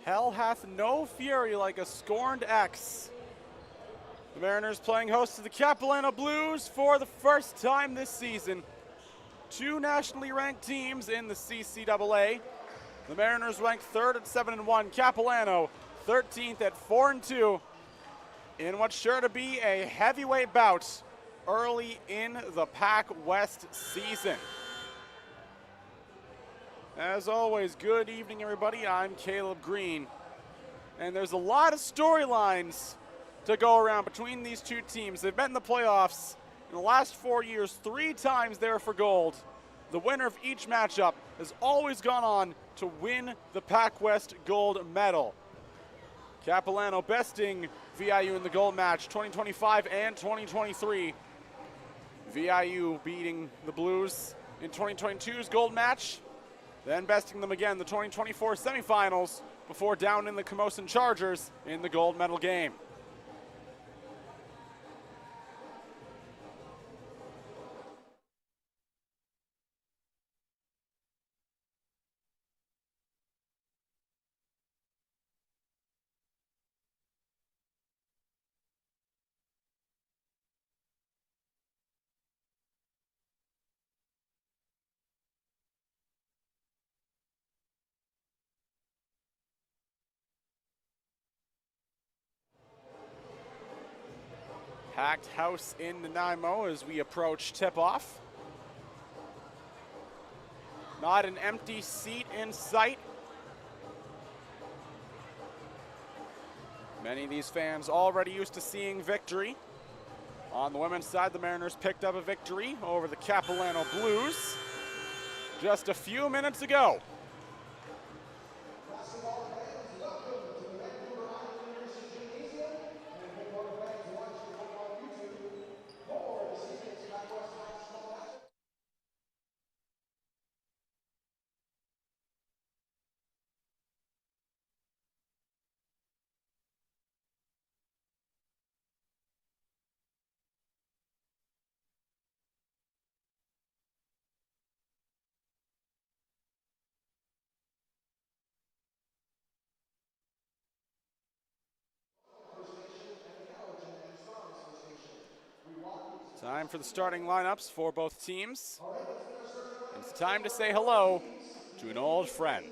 Hell hath no fury like a scorned ex. The Mariners playing host to the Capilano Blues for the first time this season. Two nationally ranked teams in the CCAA. The Mariners ranked third at 7-1. Capilano 13th at 4-2. In what's sure to be a heavyweight bout early in the PACWEST season. As always, good evening, everybody. I'm Caleb Green. And there's a lot of storylines to go around between these two teams. They've met in the playoffs in the last 4 years, 3 times there for gold. The winner of each matchup has always gone on to win the PACWEST gold medal. Capilano besting VIU in the gold match 2025 and 2023. VIU beating the Blues in 2022's gold match, then besting them again the 2024 semifinals before down in the Camosun Chargers in the gold medal game. Packed house in Nanaimo as we approach tip-off. Not an empty seat in sight. Many of these fans already used to seeing victory. On the women's side, the Mariners picked up a victory over the Capilano Blues just a few minutes ago. Time for the starting lineups for both teams. It's time to say hello to an old friend.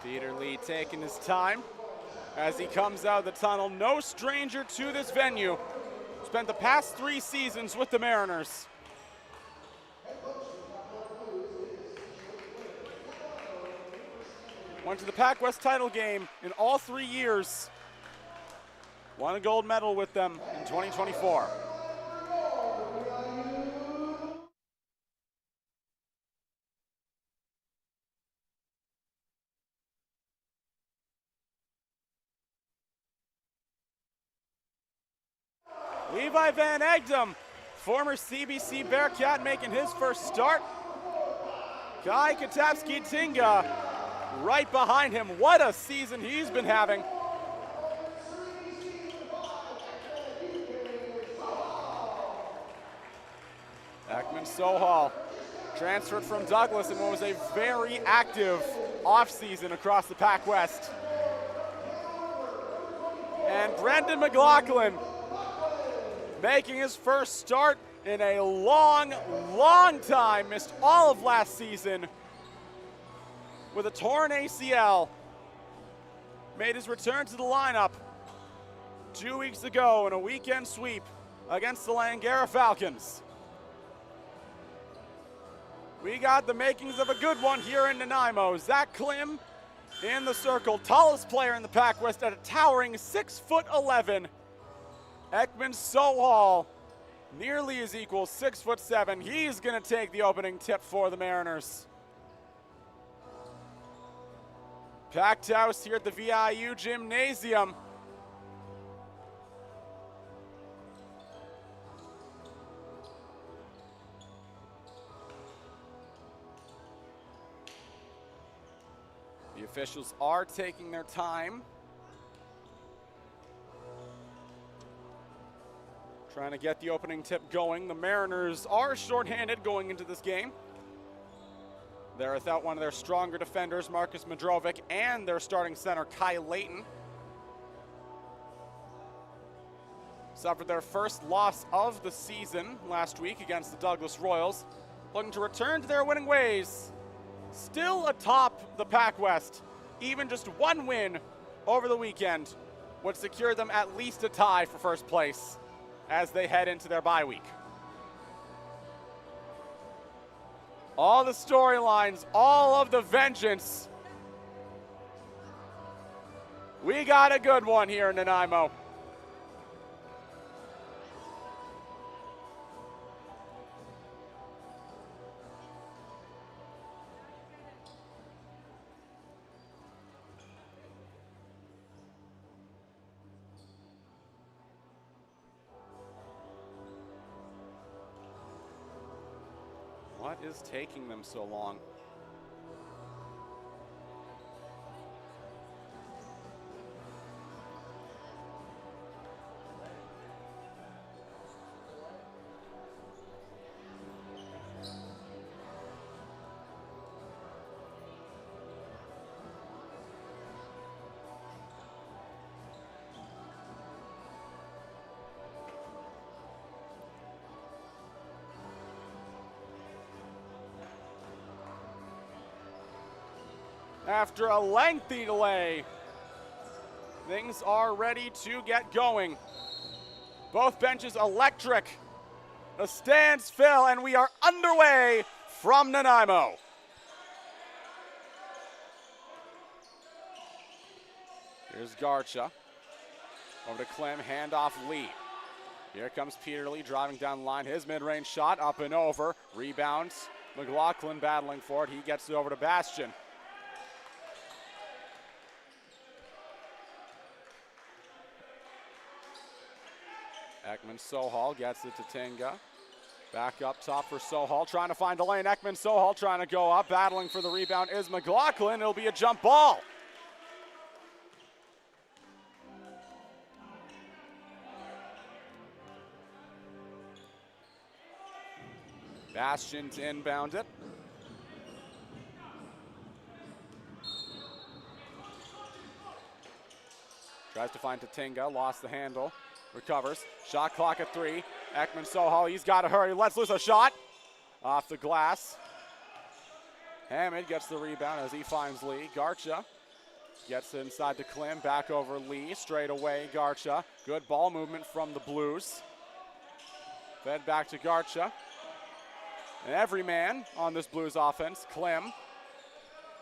Peter Lee taking his time as he comes out of the tunnel. No stranger to this venue. Spent the past 3 seasons with the Mariners. Went to the PACWEST title game in all 3 years. Won a gold medal with them in 2024. Levi Van Egdom, former CBC Bearcat, making his first start. Guy Katapski-Tinga right behind him. What a season he's been having. Ekman Sohal transferred from Douglas in what was a very active offseason across the PACWEST. And Brendan McLaughlin making his first start in a long, long time. Missed all of last season with a torn ACL. Made his return to the lineup 2 weeks ago in a weekend sweep against the Langara Falcons. We got the makings of a good one here in Nanaimo. Zach Klim in the circle, tallest player in the PACWEST at a towering 6'11". Ekman Sohal, nearly his equal, 6'7". He's going to take the opening tip for the Mariners. Packed house here at the VIU Gymnasium. The officials are taking their time, trying to get the opening tip going. The Mariners are shorthanded going into this game. They're without one of their stronger defenders, Marcus Madrovic, and their starting center, Kai Layton. Suffered their first loss of the season last week against the Douglas Royals. Looking to return to their winning ways. Still atop the PACWEST. Even just one win over the weekend would secure them at least a tie for first place as they head into their bye week. All the storylines, all of the vengeance. We got a good one here in Nanaimo. What is taking them so long? After a lengthy delay, things are ready to get going. Both benches electric. The stands fill, and we are underway from Nanaimo. Here's Garcha. Over to Clem, handoff Lee. Here comes Peter Lee driving down the line. His mid-range shot up and over. Rebounds. McLaughlin battling for it. He gets it over to Bastian. Ekman Sohal gets it to Tinga. Back up top for Sohal, trying to find a lane. Ekman Sohal trying to go up. Battling for the rebound is McLaughlin. It'll be a jump ball. Bastian to inbound it. Tries to find Tatinga, lost the handle. Recovers, shot clock at 3. Ekman Sohal, he's got to hurry, lets loose a shot. Off the glass. Hammond gets the rebound as he finds Lee. Garcha gets it inside to Klim, back over Lee, straight away Garcha. Good ball movement from the Blues. Fed back to Garcha. And every man on this Blues offense, Klim.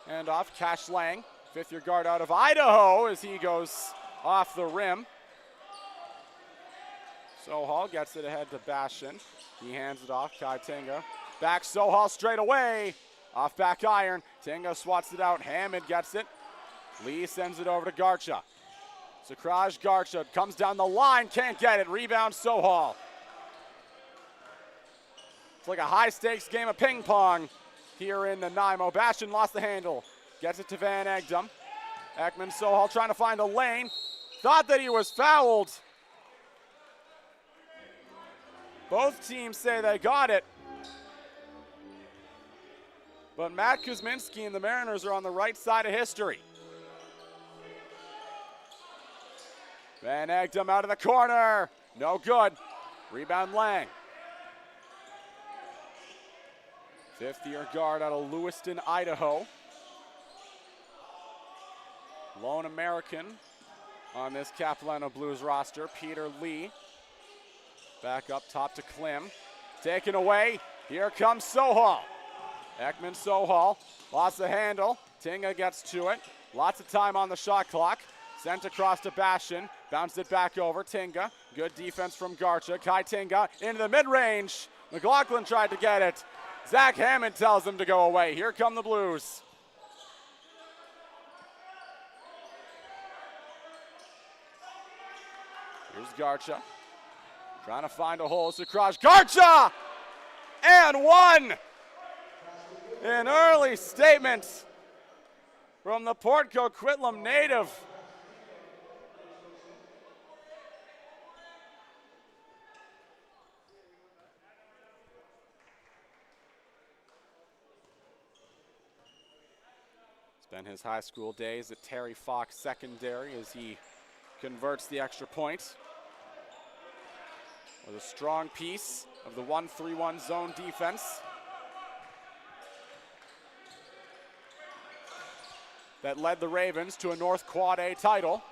And off, Cash Lang, fifth-year guard out of Idaho as he goes off the rim. Sohal gets it ahead to Bastian. He hands it off, Kai Tinga. Back Sohal straight away. Off back iron. Tinga swats it out. Hammond gets it. Lee sends it over to Garcha. Sakraj Garcha comes down the line, can't get it. Rebound Sohal. It's like a high-stakes game of ping pong here in Nanaimo. Bastian lost the handle. Gets it to Van Egdom. Ekman Sohal trying to find a lane. Thought that he was fouled. Both teams say they got it. But Matt Kuzminski and the Mariners are on the right side of history. Van Egdom out of the corner. No good. Rebound Lang. Fifth-year guard out of Lewiston, Idaho. Lone American on this Capilano Blues roster, Peter Lee. Back up top to Klim. Taken away. Here comes Sohal. Ekman Sohal lost the handle. Tinga gets to it. Lots of time on the shot clock. Sent across to Bastian. Bounced it back over. Tinga. Good defense from Garcha. Kai Tinga into the mid-range. McLaughlin tried to get it. Zach Hammond tells him to go away. Here come the Blues. Here's Garcha. Trying to find a hole. Sakraj Garcha! And one! An early statement from the Port Coquitlam native. Spent his high school days at Terry Fox Secondary as he converts the extra point with a strong piece of the 1-3-1 zone defense that led the Ravens to a North Quad A title.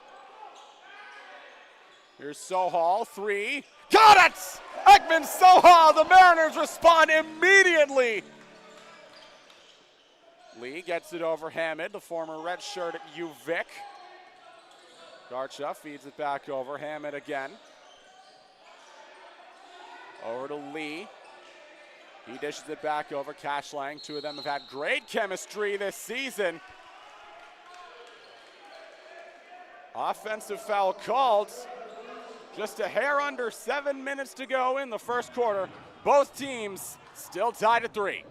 Here's Sohal, three. Got it! Ekman Sohal, the Mariners respond immediately. Lee gets it over Hamid, the former red shirt at UVic. Garcha feeds it back over, Hamid again. Over to Lee. He dishes it back over, Cash Lang. Two of them have had great chemistry this season. Offensive foul called. Just a hair under 7 minutes to go in the first quarter. Both teams still tied at 3.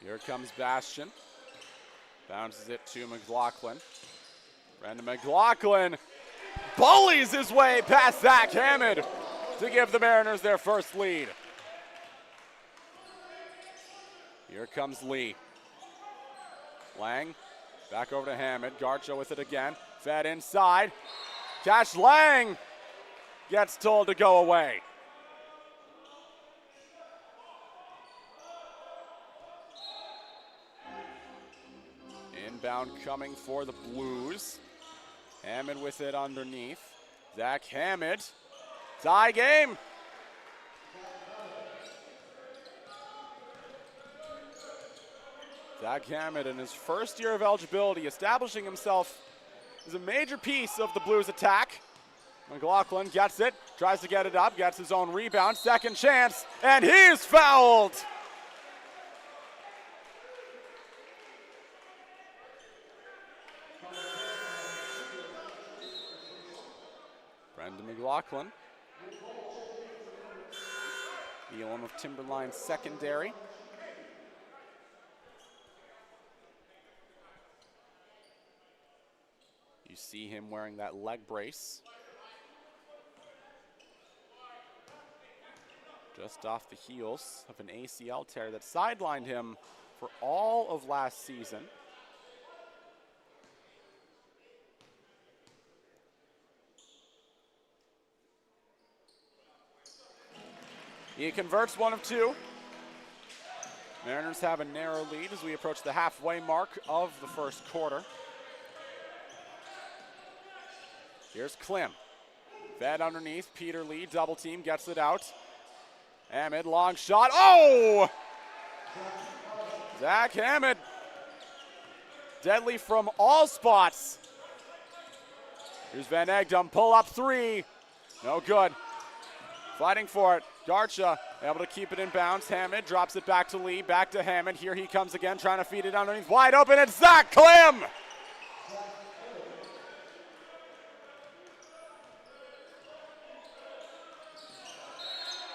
Here comes Bastian. Bounces it to McLaughlin. Brandon McLaughlin bullies his way past Zach Hamid to give the Mariners their first lead. Here comes Lee. Lang back over to Hamid. Garcha with it again. Fed inside. Cash Lang gets told to go away. Inbound coming for the Blues. Hamid with it underneath. Zach Hamid. Tie game. Zach Hamid in his first year of eligibility, establishing himself as a major piece of the Blues attack. McLaughlin gets it, tries to get it up, gets his own rebound, second chance, and he's fouled. Brendan McLaughlin, Elam of Timberline Secondary. You see him wearing that leg brace. Just off the heels of an ACL tear that sidelined him for all of last season. He converts one of two. Mariners have a narrow lead as we approach the halfway mark of the first quarter. Here's Klim. Fed underneath, Peter Lee, double team, gets it out. Hamid, long shot, oh! Zach Hamid, deadly from all spots. Here's Van Egdom, pull up three, no good. Fighting for it, Garcha able to keep it in bounds. Hamid drops it back to Lee, back to Hamid. Here he comes again, trying to feed it underneath. Wide open, it's Zach Klim!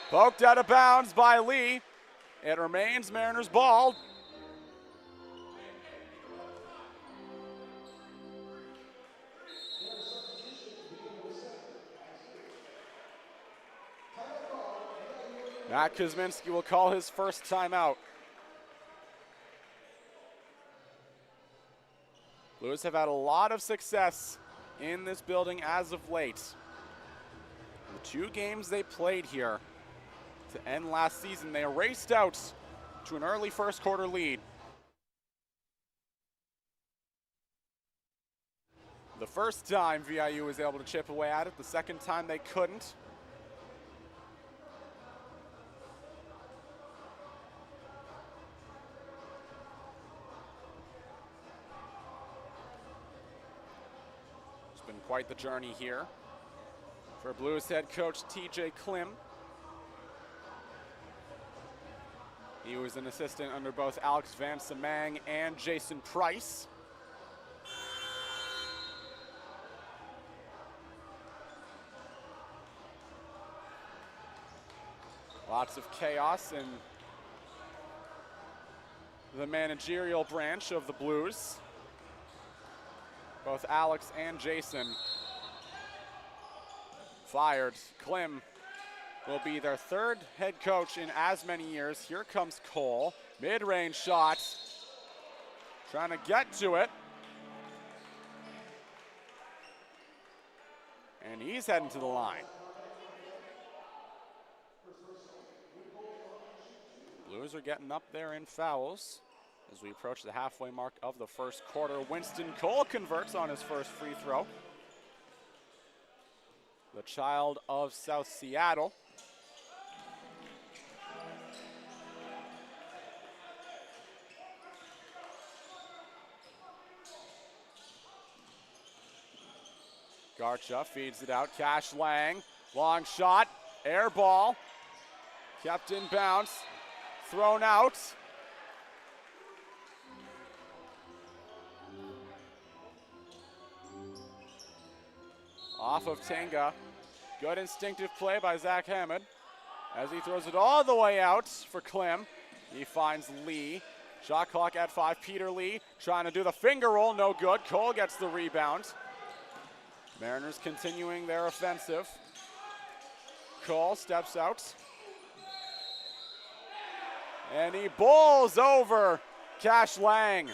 Poked out of bounds by Lee. It remains Mariners ball. Matt Kuzminski will call his first timeout. Blues have had a lot of success in this building as of late. The 2 games they played here to end last season, they raced out to an early first quarter lead. The first time VIU was able to chip away at it, the second time they couldn't. Quite the journey here for Blues head coach TJ Klim. He was an assistant under both Alex Van Samang and Jason Price. Lots of chaos in the managerial branch of the Blues. Both Alex and Jason fired. Klim will be their third head coach in as many years. Here comes Cole. Mid-range shot. Trying to get to it. And he's heading to the line. Blues are getting up there in fouls as we approach the halfway mark of the first quarter. Winston Cole converts on his first free throw. The child of South Seattle. Garcha feeds it out. Cash Lang, long shot, air ball, kept in bounds, thrown out. Off of Tenga. Good instinctive play by Zach Hammond as he throws it all the way out for Klim. He finds Lee. Shot clock at 5. Peter Lee trying to do the finger roll, no good. Cole gets the rebound. Mariners continuing their offensive. Cole steps out. And he bowls over Cash Lang.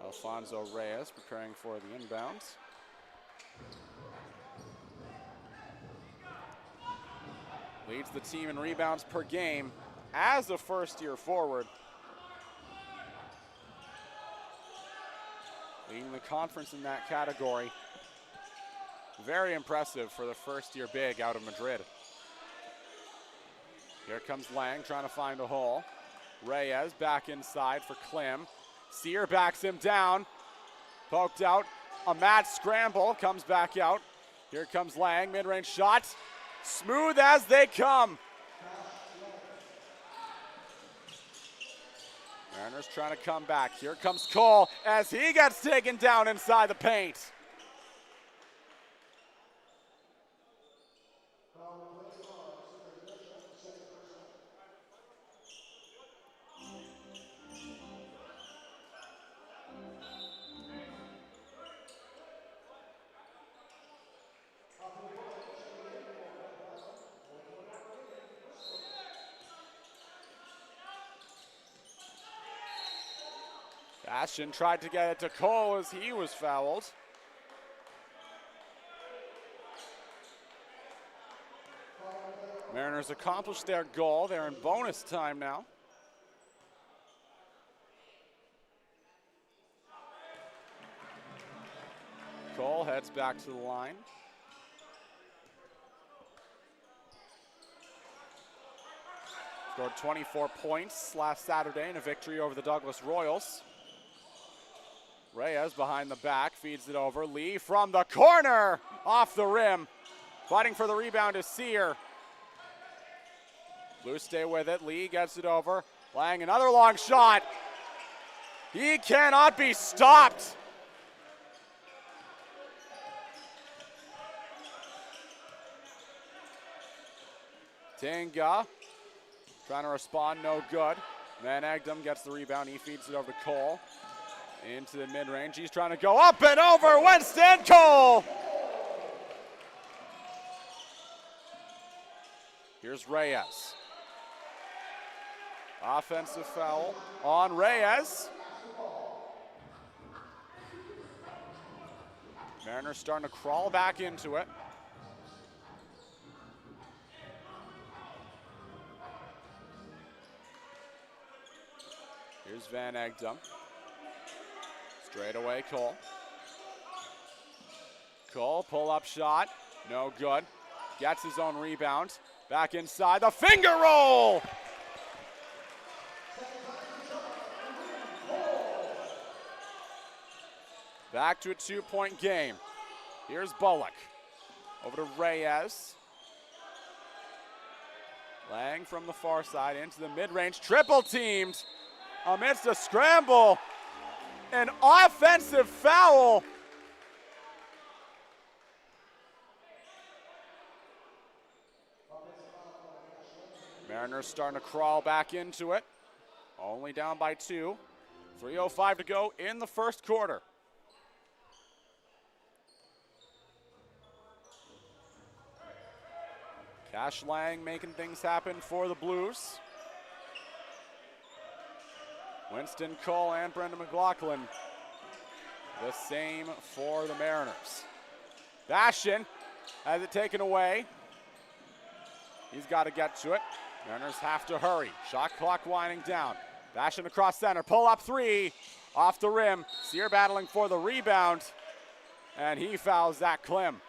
Alfonso Reyes preparing for the inbounds. Leads the team in rebounds per game as a first-year forward. Leading the conference in that category. Very impressive for the first-year big out of Madrid. Here comes Lang trying to find a hole. Reyes back inside for Klim. Sear backs him down. Poked out. A mad scramble. Comes back out. Here comes Lang. Mid-range shot. Smooth as they come. Mariners trying to come back. Here comes Cole as he gets taken down inside the paint. Ashton tried to get it to Cole as he was fouled. Mariners accomplished their goal. They're in bonus time now. Cole heads back to the line. Scored 24 points last Saturday in a victory over the Douglas Royals. Reyes behind the back, feeds it over. Lee from the corner, off the rim. Fighting for the rebound is Sear. Blues stay with it. Lee gets it over. Lang, another long shot. He cannot be stopped. Tenga trying to respond, no good. Van Egdom gets the rebound. He feeds it over to Cole. Into the mid-range. He's trying to go up and over. Winston Cole. Here's Reyes. Offensive foul on Reyes. Mariners starting to crawl back into it. Here's Van Egdom. Straight away, Cole. Cole, pull-up shot, no good. gets his own rebound. Back inside, the finger roll! Back to a 2-point game. Here's Bullock. Over to Reyes. Lang from the far side into the mid-range. Triple teamed amidst a scramble. An offensive foul. Mariners starting to crawl back into it. Only down by 2. 3:05 to go in the first quarter. Cash Lang making things happen for the Blues. Winston Cole and Brendan McLaughlin the same for the Mariners. Bastion has it taken away. He's got to get to it. Mariners have to hurry. Shot clock winding down. Bastion across center. Pull up 3 off the rim. Sear battling for the rebound. And he fouls Zach Klim.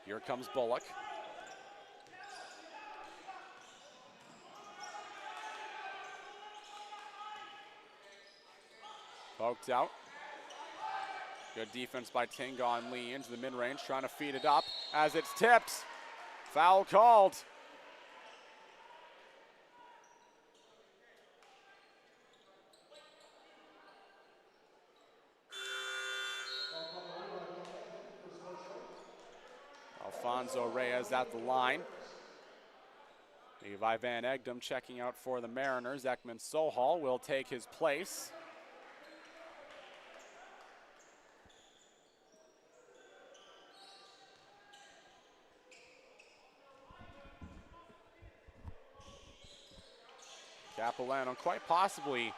Here comes Bullock. Poked out. Good defense by Tinga on Lee into the mid-range, trying to feed it up as it's tipped. Foul called. Alfonso Reyes at the line. Levi Van Egdom checking out for the Mariners. Ekman Sohal will take his place. Capilano, quite possibly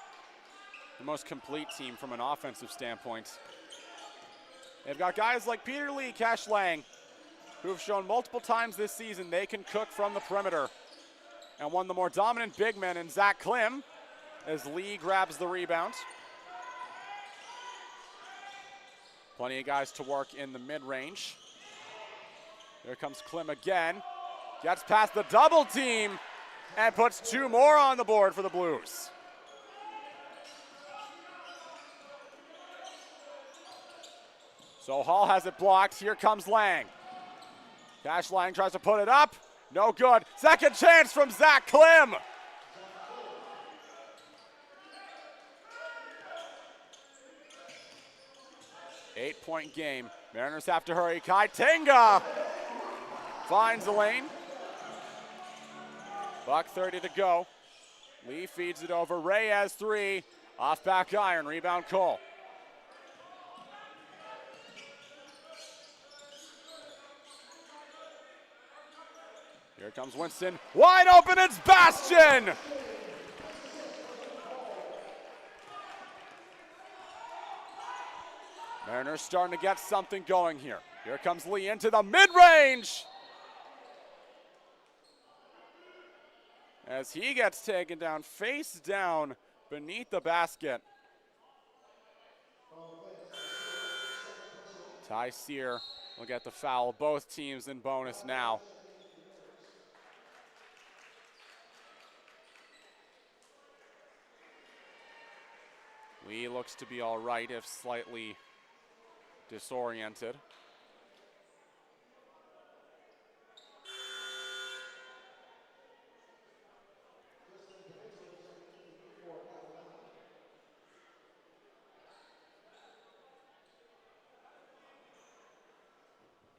the most complete team from an offensive standpoint. They've got guys like Peter Lee, Cash Lang, who have shown multiple times this season they can cook from the perimeter. And one of the more dominant big men in Zach Klim as Lee grabs the rebound. Plenty of guys to work in the mid-range. Here comes Klim again. Gets past the double team and puts 2 more on the board for the Blues. So Hall has it blocked. Here comes Lang. Cash Lang tries to put it up. No good. Second chance from Zach Klim. Eight-point game. Mariners have to hurry. Kai Tinga finds the lane. $1:30 to go. Lee feeds it over. Reyes 3. Off back iron. Rebound Cole. Here comes Winston. Wide open. It's Bastion. Mariners starting to get something going here. Here comes Lee into the mid-range. As he gets taken down, face down beneath the basket. Ty Sear will get the foul. Both teams in bonus now. Lee looks to be all right, if slightly disoriented.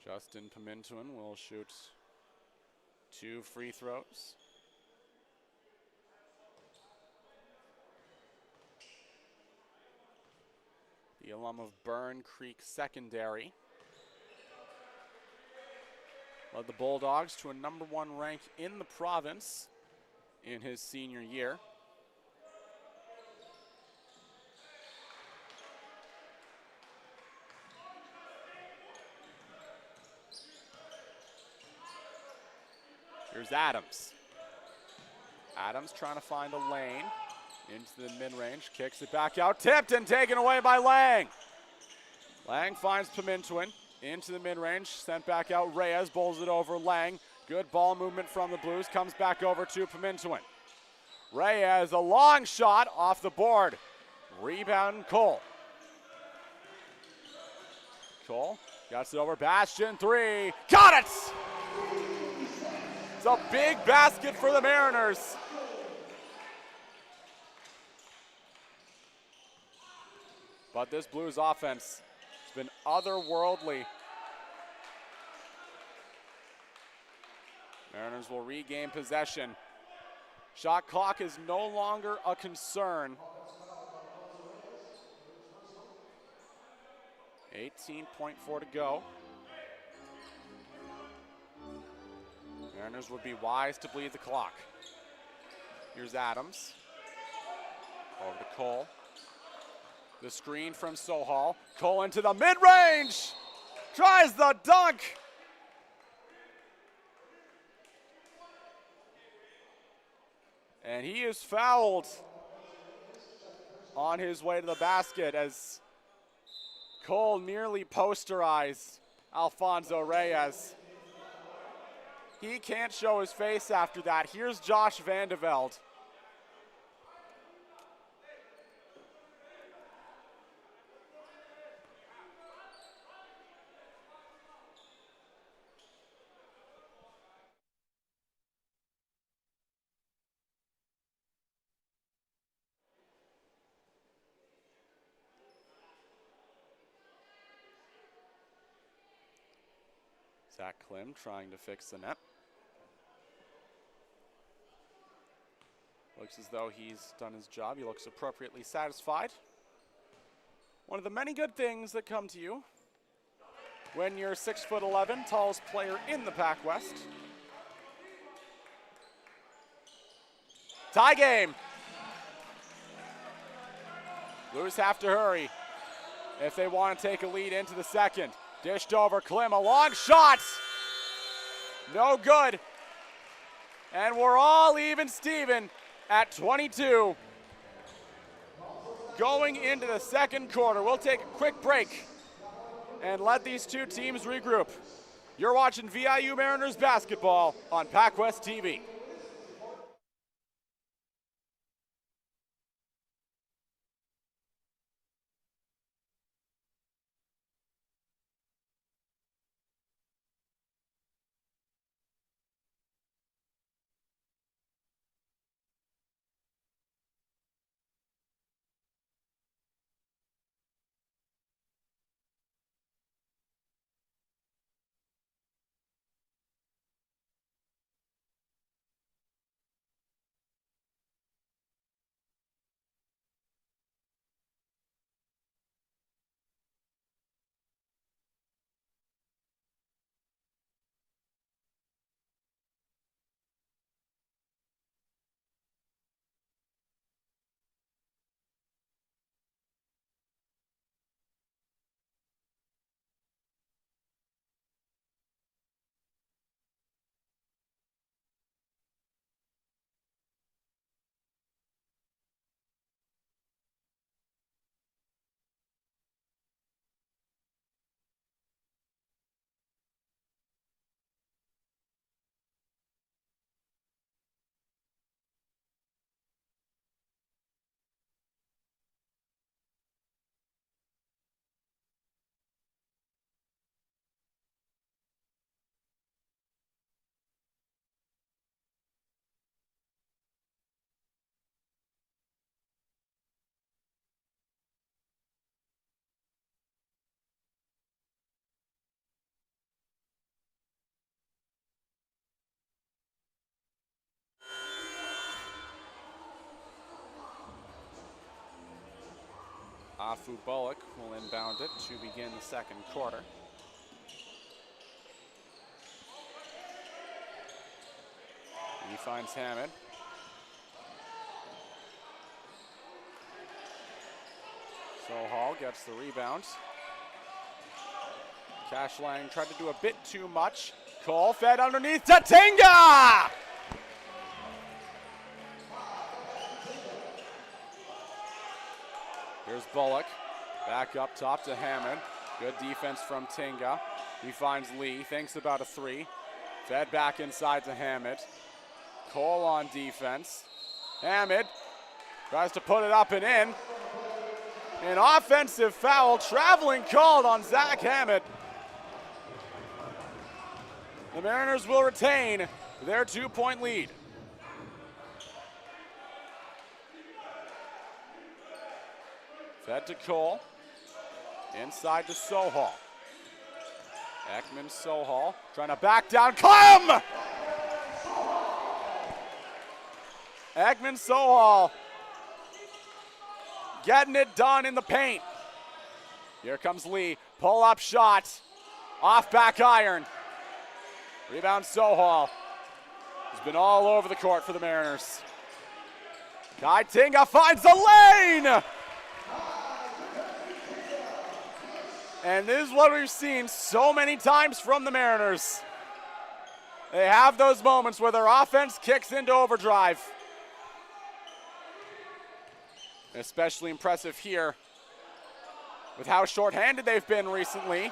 Justin Pimentuan will shoot 2 free throws. The alum of Burn Creek Secondary. Led the Bulldogs to a #1 rank in the province in his senior year. Here's Adams. Adams trying to find a lane Into the mid-range, kicks it back out, tipped and taken away by Lang. Lang finds Pimentuin into the mid-range, sent back out. Reyes bowls it over Lang. Good ball movement from the Blues, comes back over to Pimentuin. Reyes, a long shot off the board. Rebound Cole. Cole gets it over, Bastian, three, got it! It's a big basket for the Mariners. But this Blues offense has been otherworldly. Mariners will regain possession. Shot clock is no longer a concern. 18.4 to go. Mariners would be wise to bleed the clock. Here's Adams. Over to Cole. The screen from Sohal. Cole into the mid-range. Tries the dunk. And he is fouled on his way to the basket as Cole nearly posterized Alfonso Reyes. He can't show his face after that. Here's Josh Vandeveld. Zach Klim trying to fix the net. Looks as though he's done his job. He looks appropriately satisfied. One of the many good things that come to you when you're 6'11", tallest player in the PACWEST. Tie game. Blues have to hurry if they want to take a lead into the second. Dished over Klim, a long shot. No good. And we're all even Steven at 22. Going into the second quarter. We'll take a quick break and let these two teams regroup. You're watching VIU Mariners basketball on PACWEST TV. Afu Bullock will inbound it to begin the second quarter. He finds Hammond. Sohal gets the rebound. Cash Lang tried to do a bit too much. Cole fed underneath to Tinga! Here's Bullock. Back up top to Hammond. Good defense from Tinga. He finds Lee. Thinks about a three. Fed back inside to Hammond. Cole on defense. Hammond tries to put it up and in. An offensive foul, traveling called on Zach Hammond. The Mariners will retain their 2-point lead. Fed to Cole. Inside to Sohal. Ekman Sohal trying to back down. Clem! Ekman Sohal getting it done in the paint. Here comes Lee. Pull-up shot. Off back iron. Rebound Sohal. He's been all over the court for the Mariners. Kai Tinga finds the lane! And this is what we've seen so many times from the Mariners. They have those moments where their offense kicks into overdrive. Especially impressive here with how shorthanded they've been recently.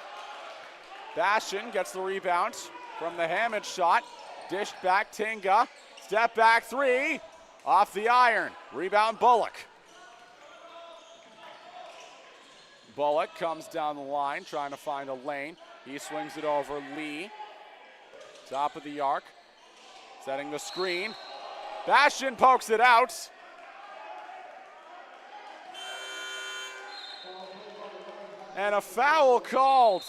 Bastion gets the rebound from the Hammond shot. Dished back Tinga. Step back three. Off the iron. Rebound Bullock. Bullock comes down the line trying to find a lane. He swings it over Lee. Top of the arc. Setting the screen. Bastion pokes it out. And a foul called.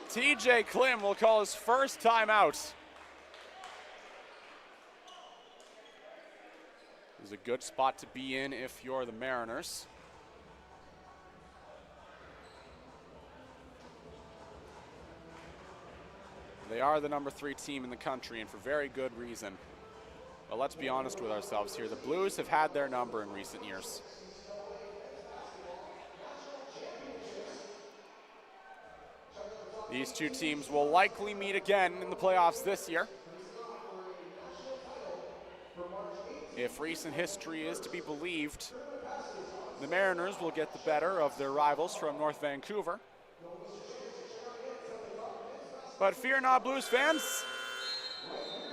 TJ Klim will call his first timeout. This is a good spot to be in if you're the Mariners. They are the number 3 team in the country, and for very good reason. But let's be honest with ourselves here. The Blues have had their number in recent years. These two teams will likely meet again in the playoffs this year. If recent history is to be believed, the Mariners will get the better of their rivals from North Vancouver. But fear not, Blues fans.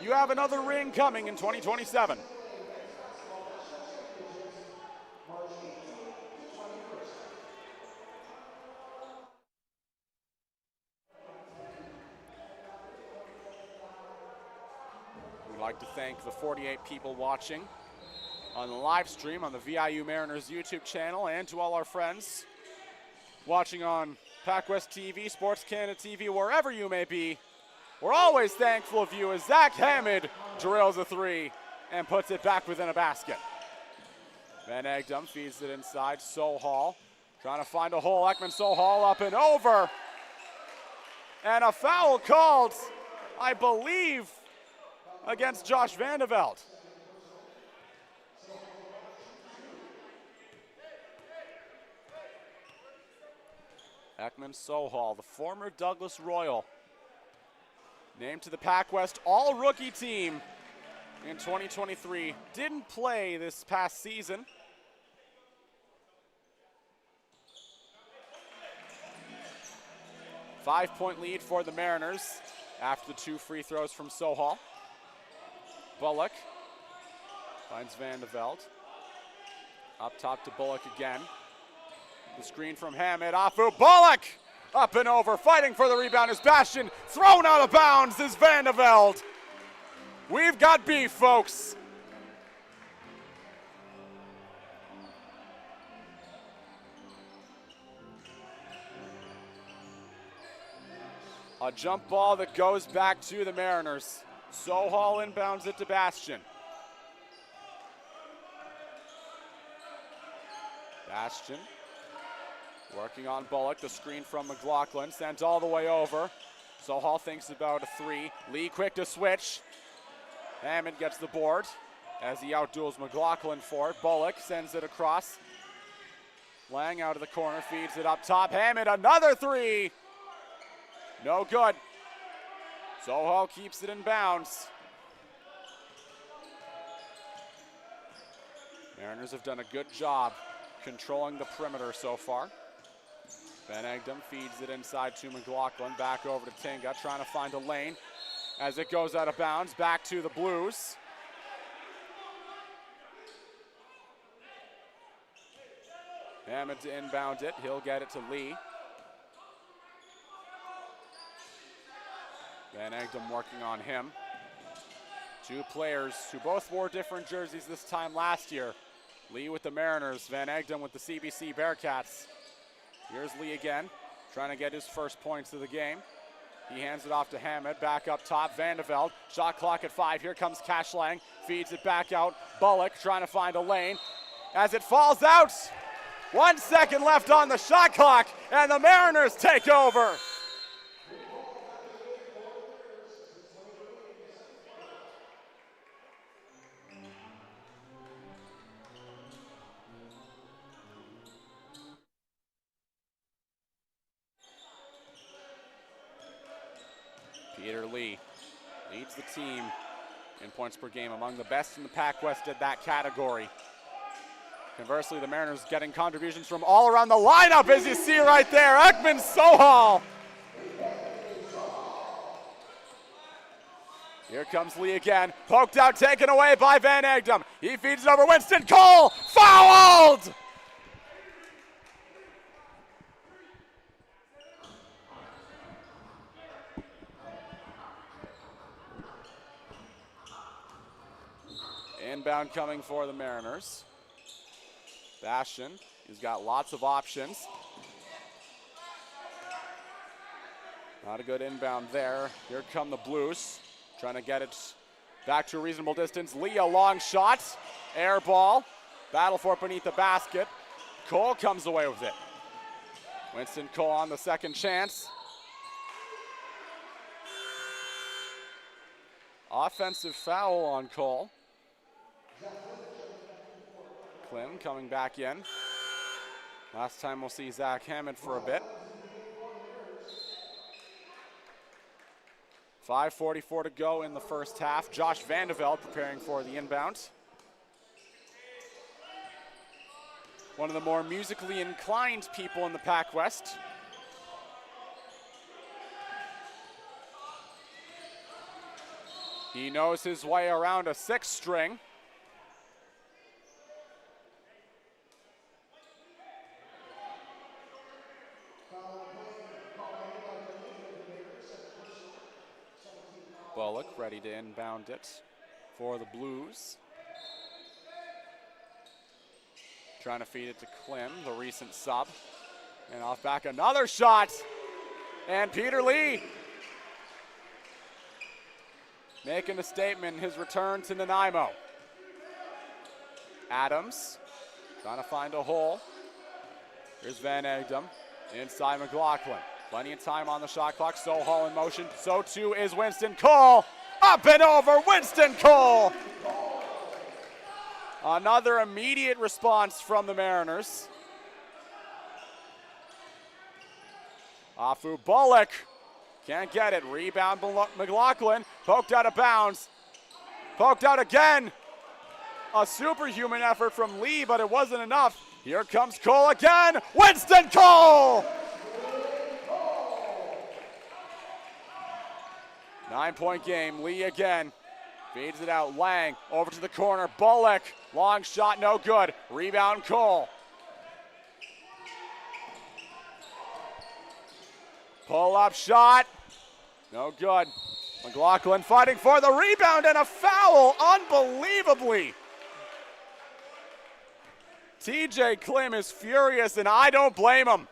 You have another ring coming in 2027. We'd like to thank the 48 people watching on the live stream on the VIU Mariners YouTube channel, and to all our friends watching on PACWEST TV, Sports Canada TV, wherever you may be. We're always thankful of you as Zach Hammond drills a three and puts it back within a basket. Van Egdom feeds it inside. Sohal trying to find a hole. Ekman Sohal up and over. And a foul called, I believe, against Josh Vandeveld. Ekman Sohal, the former Douglas Royal, named to the PACWEST All-Rookie Team in 2023. Didn't play this past season. Five-point lead for the Mariners after the 2 free throws from Sohal. Bullock finds Vandeveld. Up top to Bullock again. The screen from Hammond, Afu, Bullock! Up and over, fighting for the rebound is Bastion. Thrown out of bounds is Vandeveld. We've got beef, folks. A jump ball that goes back to the Mariners. Sohal inbounds it to Bastion. Bastion working on Bullock. The screen from McLaughlin sent all the way over. Sohal thinks about a three. Lee quick to switch. Hammond gets the board as he outduels McLaughlin for it. Bullock sends it across. Lang out of the corner, feeds it up top. Hammond, another three. No good. Sohal keeps it in bounds. Mariners have done a good job controlling the perimeter so far. Van Egdom feeds it inside to McLaughlin. Back over to Tinga, trying to find a lane as it goes out of bounds. Back to the Blues. Hammond to inbound it. He'll get it to Lee. Van Egdom working on him. Two players who both wore different jerseys this time last year. Lee with the Mariners, Van Egdom with the CBC Bearcats. Here's Lee again, trying to get his first points of the game. He hands it off to Hammond, back up top, Vandeveld. Shot clock at 5, here comes Cashlang, feeds it back out. Bullock trying to find a lane. As it falls out, 1 second left on the shot clock, and the Mariners take over. Peter Lee leads the team in points per game, among the best in the PACWEST at that category. Conversely, the Mariners getting contributions from all around the lineup, as you see right there. Ekman Sohal. Here comes Lee again, poked out, taken away by Van Egdom. He feeds it over Winston Cole, fouled! Inbound coming for the Mariners. Bastian, he's got lots of options. Not a good inbound there. Here come the Blues, trying to get it back to a reasonable distance. Lee, a long shot, air ball. Battle for it beneath the basket. Cole comes away with it. Winston Cole on the second chance. Offensive foul on Cole. Klim coming back in. Last time we'll see Zach Hammond for a bit. 5:44 to go in the first half. Josh Vandeveld preparing for the inbound. One of the more musically inclined people in the PACWEST. He knows his way around a 6-string. Bullock ready to inbound it for the Blues. Trying to feed it to Klim, the recent sub. And off back, another shot. And Peter Lee making a statement in his return to Nanaimo. Adams trying to find a hole. Here's Van Egdom inside McLaughlin. Plenty of time on the shot clock. Sohal in motion. So too is Winston Cole. Up and over, Winston Cole. Another immediate response from the Mariners. Afu Bullock can't get it. Rebound McLaughlin. Poked out of bounds. Poked out again. A superhuman effort from Lee, but it wasn't enough. Here comes Cole again. Winston Cole! 9-point game. Lee again. Feeds it out. Lang over to the corner. Bullock. Long shot, no good. Rebound Cole. Pull-up shot. No good. McLaughlin fighting for the rebound and a foul, unbelievably. TJ Klim is furious, and I don't blame him.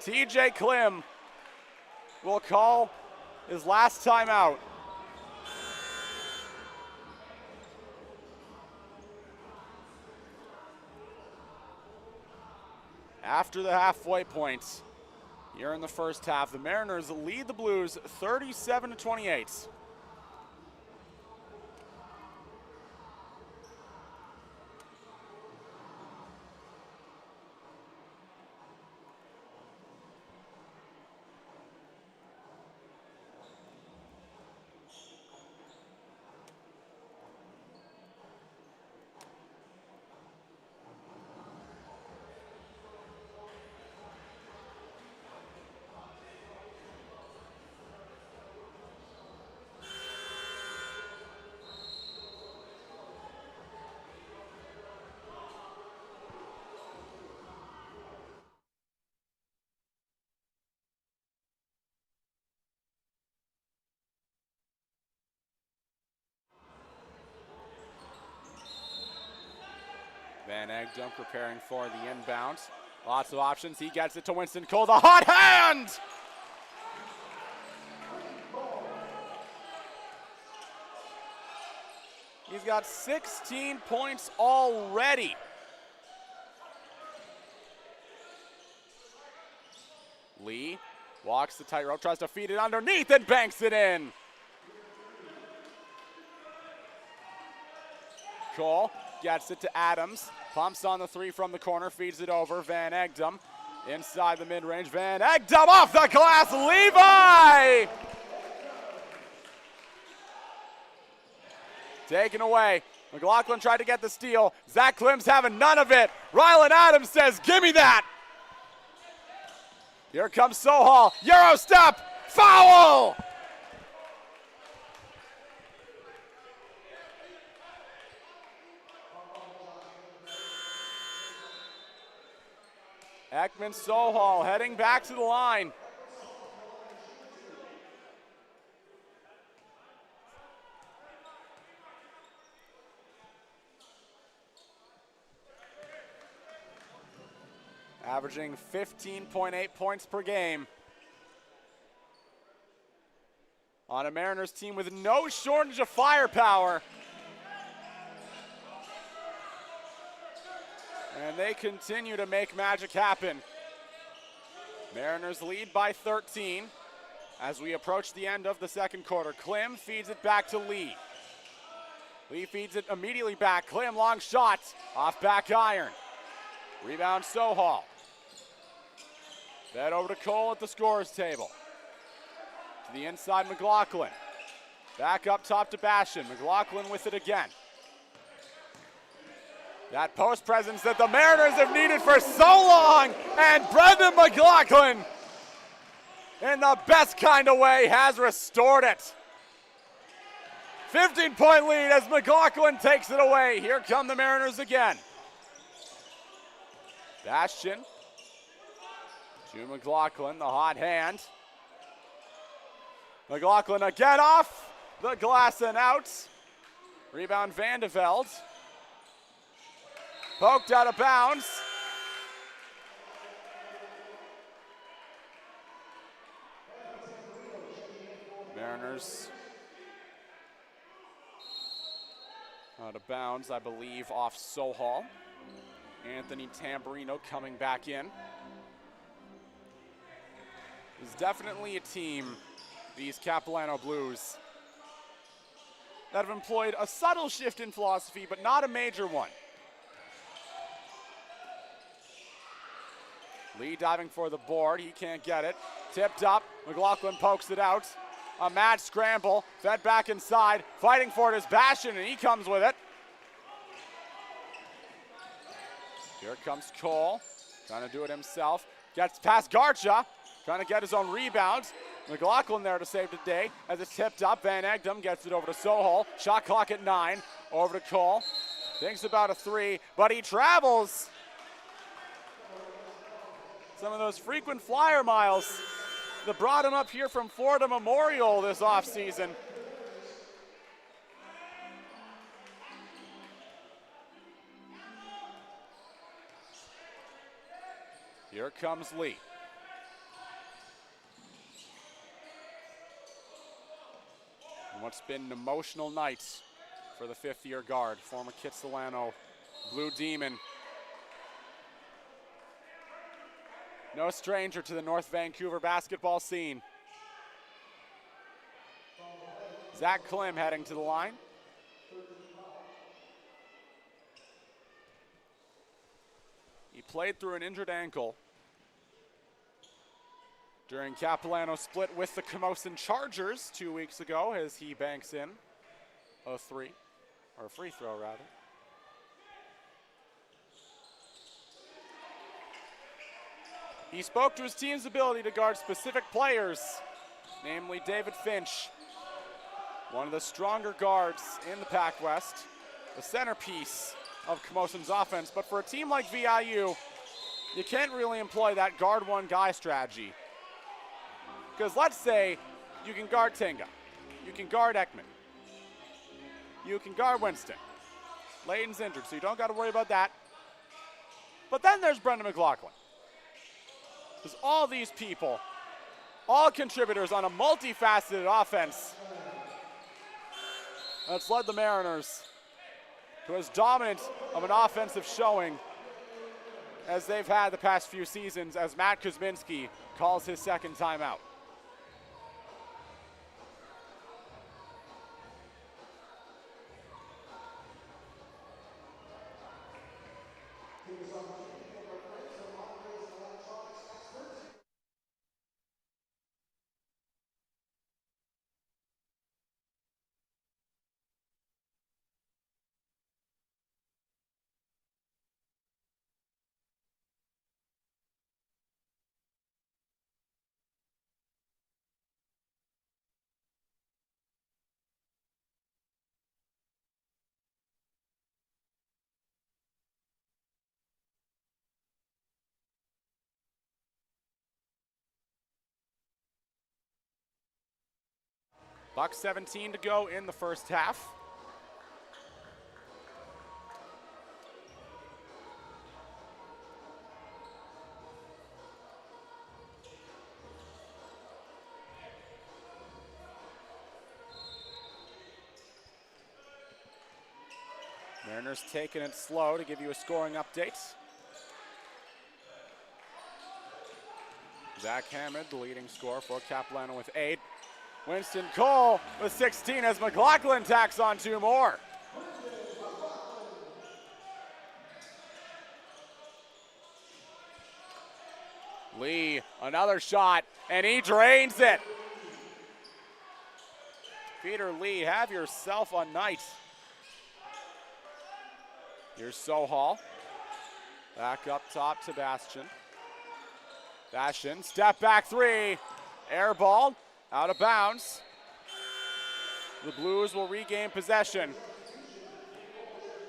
TJ Klim will call his last time out. After the halfway points here in the first half, the Mariners lead the Blues 37-28. Van Egdom preparing for the inbound. Lots of options. He gets it to Winston Cole. The hot hand! He's got 16 points already. Lee walks the tightrope, tries to feed it underneath and banks it in. Cole gets it to Adams, pumps on the three from the corner, feeds it over. Van Egdom inside the mid-range. Van Egdom off the glass, Levi! Taken away. McLaughlin tried to get the steal. Zach Klim's having none of it. Rylan Adams says, give me that. Here comes Sohal. Euro step. Foul! Ekman Sohal heading back to the line. Averaging 15.8 points per game. On a Mariners team with no shortage of firepower. And they continue to make magic happen. Mariners lead by 13 as we approach the end of the second quarter. Klim feeds it back to Lee. Lee feeds it immediately back. Klim, long shot, off back iron. Rebound Sohal. That over to Cole at the scorer's table. To the inside, McLaughlin. Back up top to Bastion. McLaughlin with it again. That post presence that the Mariners have needed for so long, and Brendan McLaughlin, in the best kind of way, has restored it. 15-point lead as McLaughlin takes it away. Here come the Mariners again. Bastion to McLaughlin, the hot hand. McLaughlin again off the glass and out. Rebound Vandeveld. Poked out of bounds. Mariners out of bounds, I believe, off Sohal. Anthony Tamburino coming back in. It's definitely a team, these Capilano Blues, that have employed a subtle shift in philosophy, but not a major one. Lee diving for the board, he can't get it. Tipped up, McLaughlin pokes it out. A mad scramble, fed back inside, fighting for it is Bastion, and he comes with it. Here comes Cole, trying to do it himself. Gets past Garcha, trying to get his own rebound. McLaughlin there to save the day as it's tipped up. Van Egdom gets it over to Sohal. Shot clock at 9. Over to Cole. Thinks about a three, but he travels. Some of those frequent flyer miles that brought him up here from Florida Memorial this offseason. Here comes Lee. And what's been an emotional night for the fifth-year guard, former Kitsilano Blue Demon. No stranger to the North Vancouver basketball scene. Zach Klim heading to the line. He played through an injured ankle during Capilano's split with the Camosun Chargers 2 weeks ago as he banks in a three, or a free throw rather. He spoke to his team's ability to guard specific players, namely David Finch, one of the stronger guards in the PACWEST, the centerpiece of Camosun's offense. But for a team like VIU, you can't really employ that guard one guy strategy. Because let's say you can guard Tinga, you can guard Ekman, you can guard Winston. Layton's injured, so you don't got to worry about that. But then there's Brendan McLaughlin. There's all these people, all contributors on a multifaceted offense that's led the Mariners to as dominant of an offensive showing as they've had the past few seasons, as Matt Kuzminski calls his second timeout. Buck 17 to go in the first half. Mariners taking it slow to give you a scoring update. Zach Hammond, the leading scorer for Capilano with 8. Winston Cole with 16 as McLaughlin tacks on 2 more. Lee, another shot, and he drains it. Peter Lee, have yourself a night. Here's Sohal. Back up top to Bastian. Bastian, step back 3. Air ball. Out of bounds. The Blues will regain possession.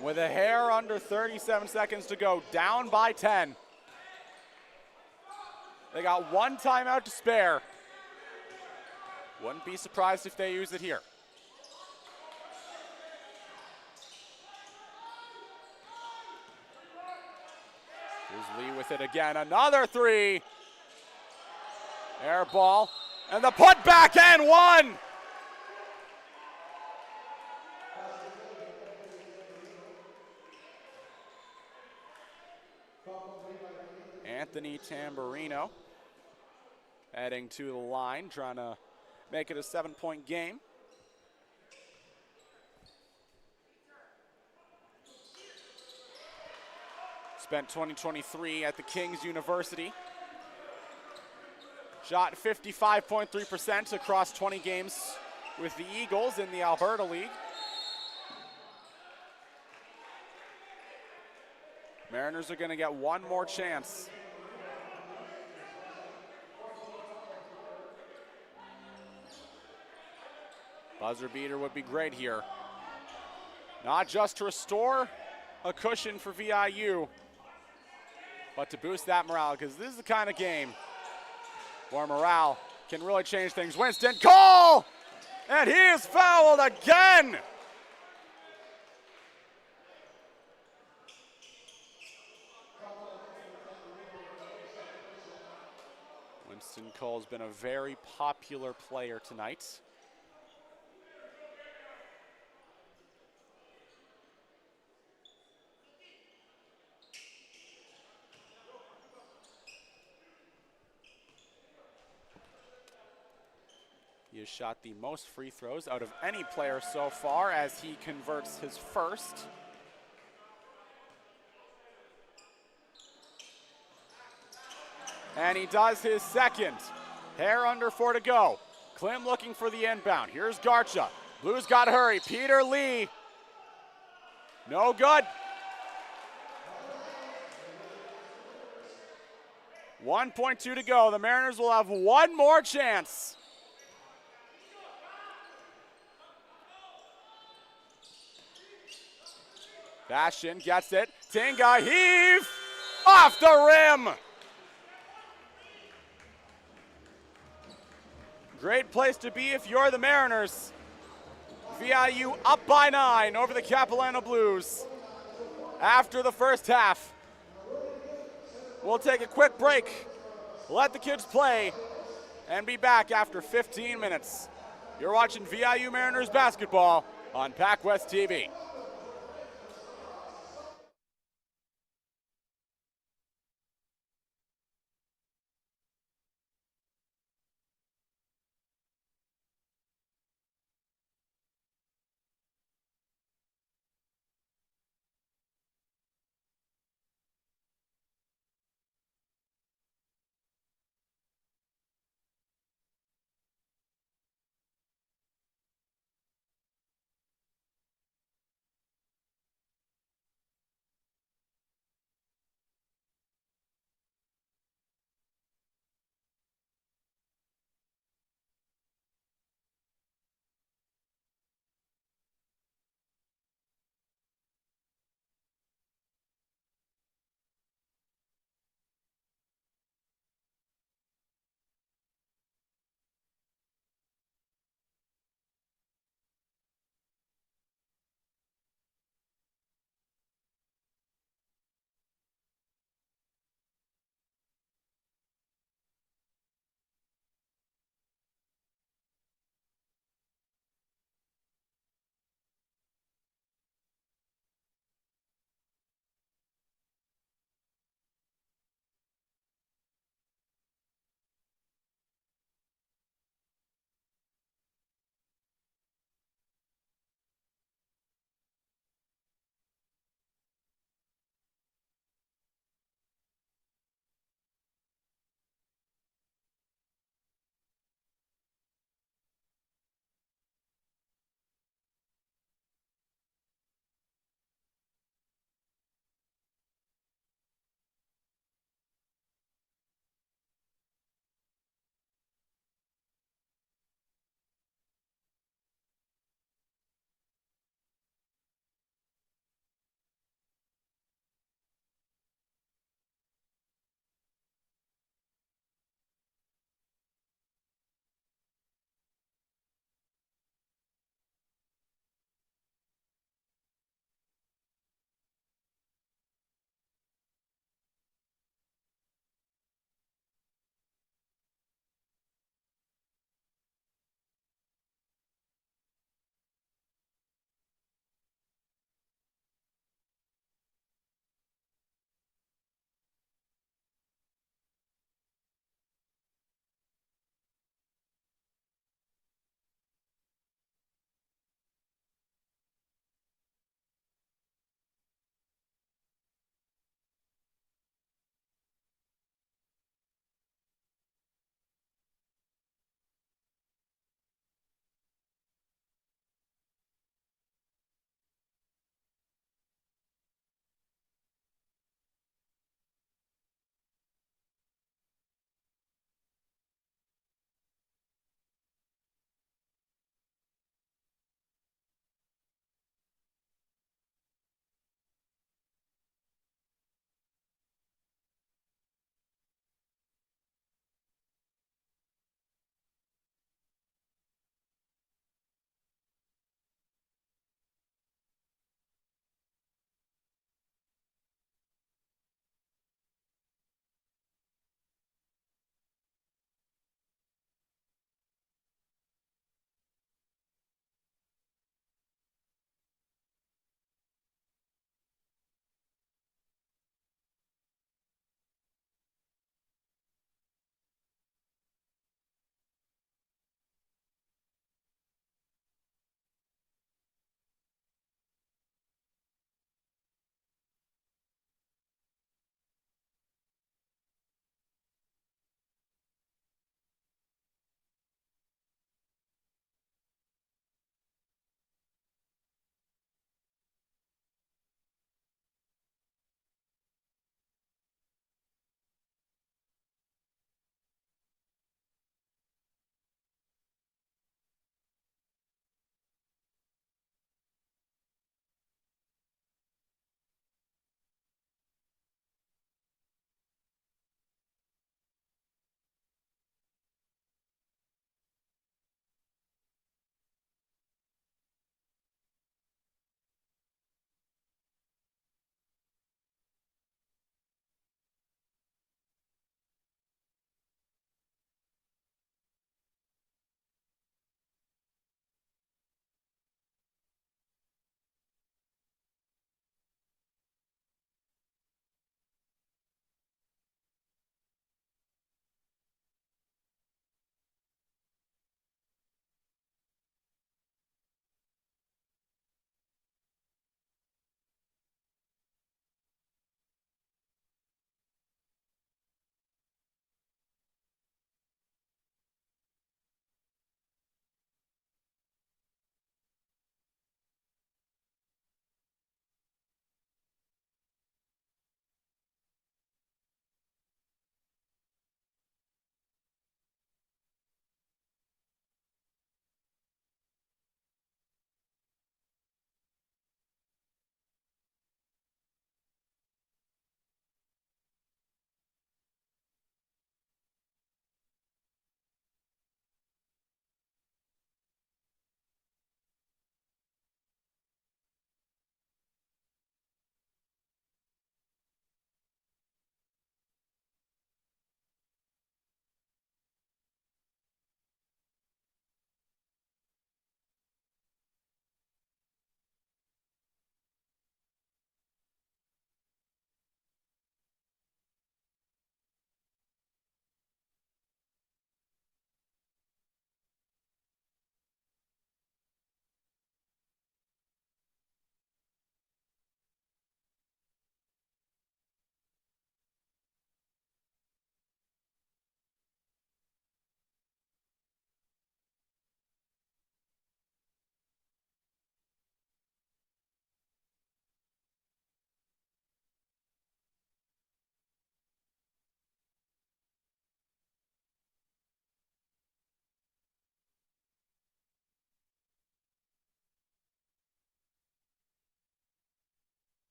With a hair under 37 seconds to go, down by 10. They got 1 timeout to spare. Wouldn't be surprised if they use it here. Here's Lee with it again. Another 3. Air ball. And the put back and 1. Anthony Tamburino heading to the line, trying to make it a 7-point game. Spent 2023 at the King's University. Shot 55.3% across 20 games with the Eagles in the Alberta League. Mariners are going to get 1 more chance. Buzzer beater would be great here. Not just to restore a cushion for VIU, but to boost that morale, because this is the kind of game where morale can really change things. Winston Cole! And he is fouled again! Winston Cole's been a very popular player tonight. He has shot the most free throws out of any player so far as he converts his first. And he does his second. Hair under 4 to go. Klim looking for the inbound. Here's Garcha. Blues got to hurry. Peter Lee. No good. 1.2 to go. The Mariners will have 1 more chance. Bastian gets it. Tinga heave off the rim. Great place to be if you're the Mariners. VIU up by 9 over the Capilano Blues after the first half. We'll take a quick break, let the kids play, and be back after 15 minutes. You're watching VIU Mariners basketball on PACWEST TV.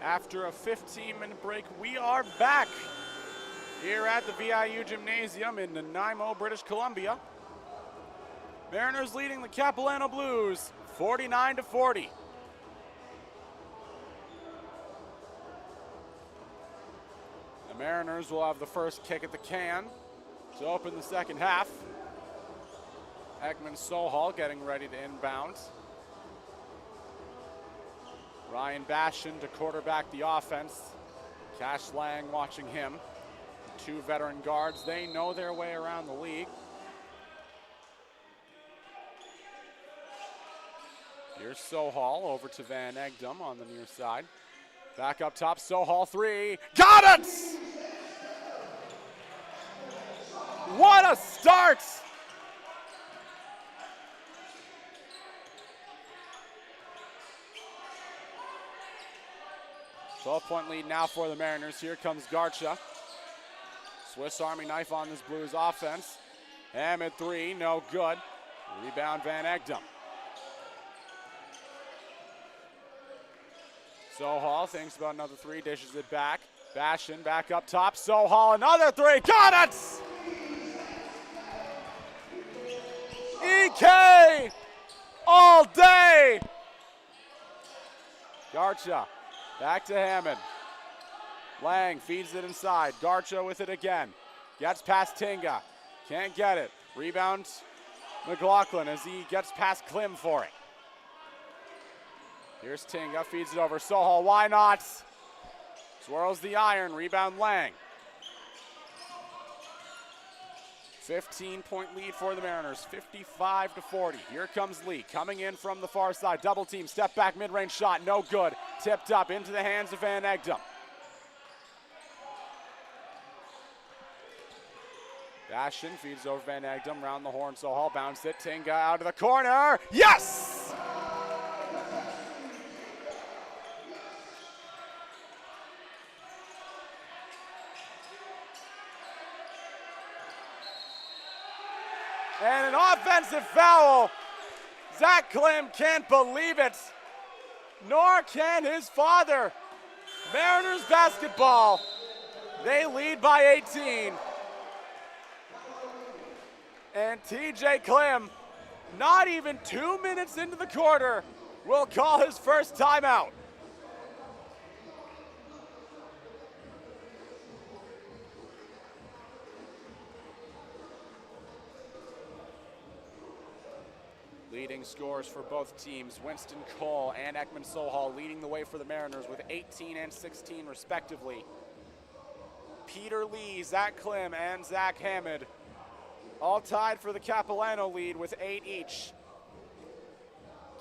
After a 15-minute break, we are back here at the VIU Gymnasium in Nanaimo, British Columbia. Mariners leading the Capilano Blues 49-40. The Mariners will have the first kick at the can to open the second half. Ekman Sohal getting ready to inbound. Ryan Bashan to quarterback the offense. Cash Lang watching him. Two veteran guards, they know their way around the league. Here's Sohal over to Van Egdom on the near side. Back up top, Sohal three. Got it! What a start! 12-point lead now for the Mariners. Here comes Garcha. Swiss Army knife on this Blues offense. Hammett three, no good. Rebound Van Egdom. Sohal thinks about another three, dishes it back. Bashan back up top. Sohal another three, got it! EK all day! Garcha back to Hammond. Lang feeds it inside. Garcha with it again. Gets past Tinga. Can't get it. Rebounds McLaughlin as he gets past Klim for it. Here's Tinga. Feeds it over. Sohal. Why not? Swirls the iron. Rebound Lang. 15-point lead for the Mariners. 55-40. Here comes Lee coming in from the far side. Double team. Step back. Mid-range shot. No good. Tipped up into the hands of Van Egdom. Bashan feeds over Van Egdom, round the horn, Sohal bounced it, Tinga out of the corner, yes! And an offensive foul. Zach Klim can't believe it, nor can his father. Mariners basketball, they lead by 18. And TJ Klim, not even 2 minutes into the quarter, will call his first timeout. Leading scores for both teams, Winston Cole and Ekman Sohal leading the way for the Mariners with 18 and 16 respectively. Peter Lee, Zach Klim, and Zach Hammond all tied for the Capilano lead with 8 each.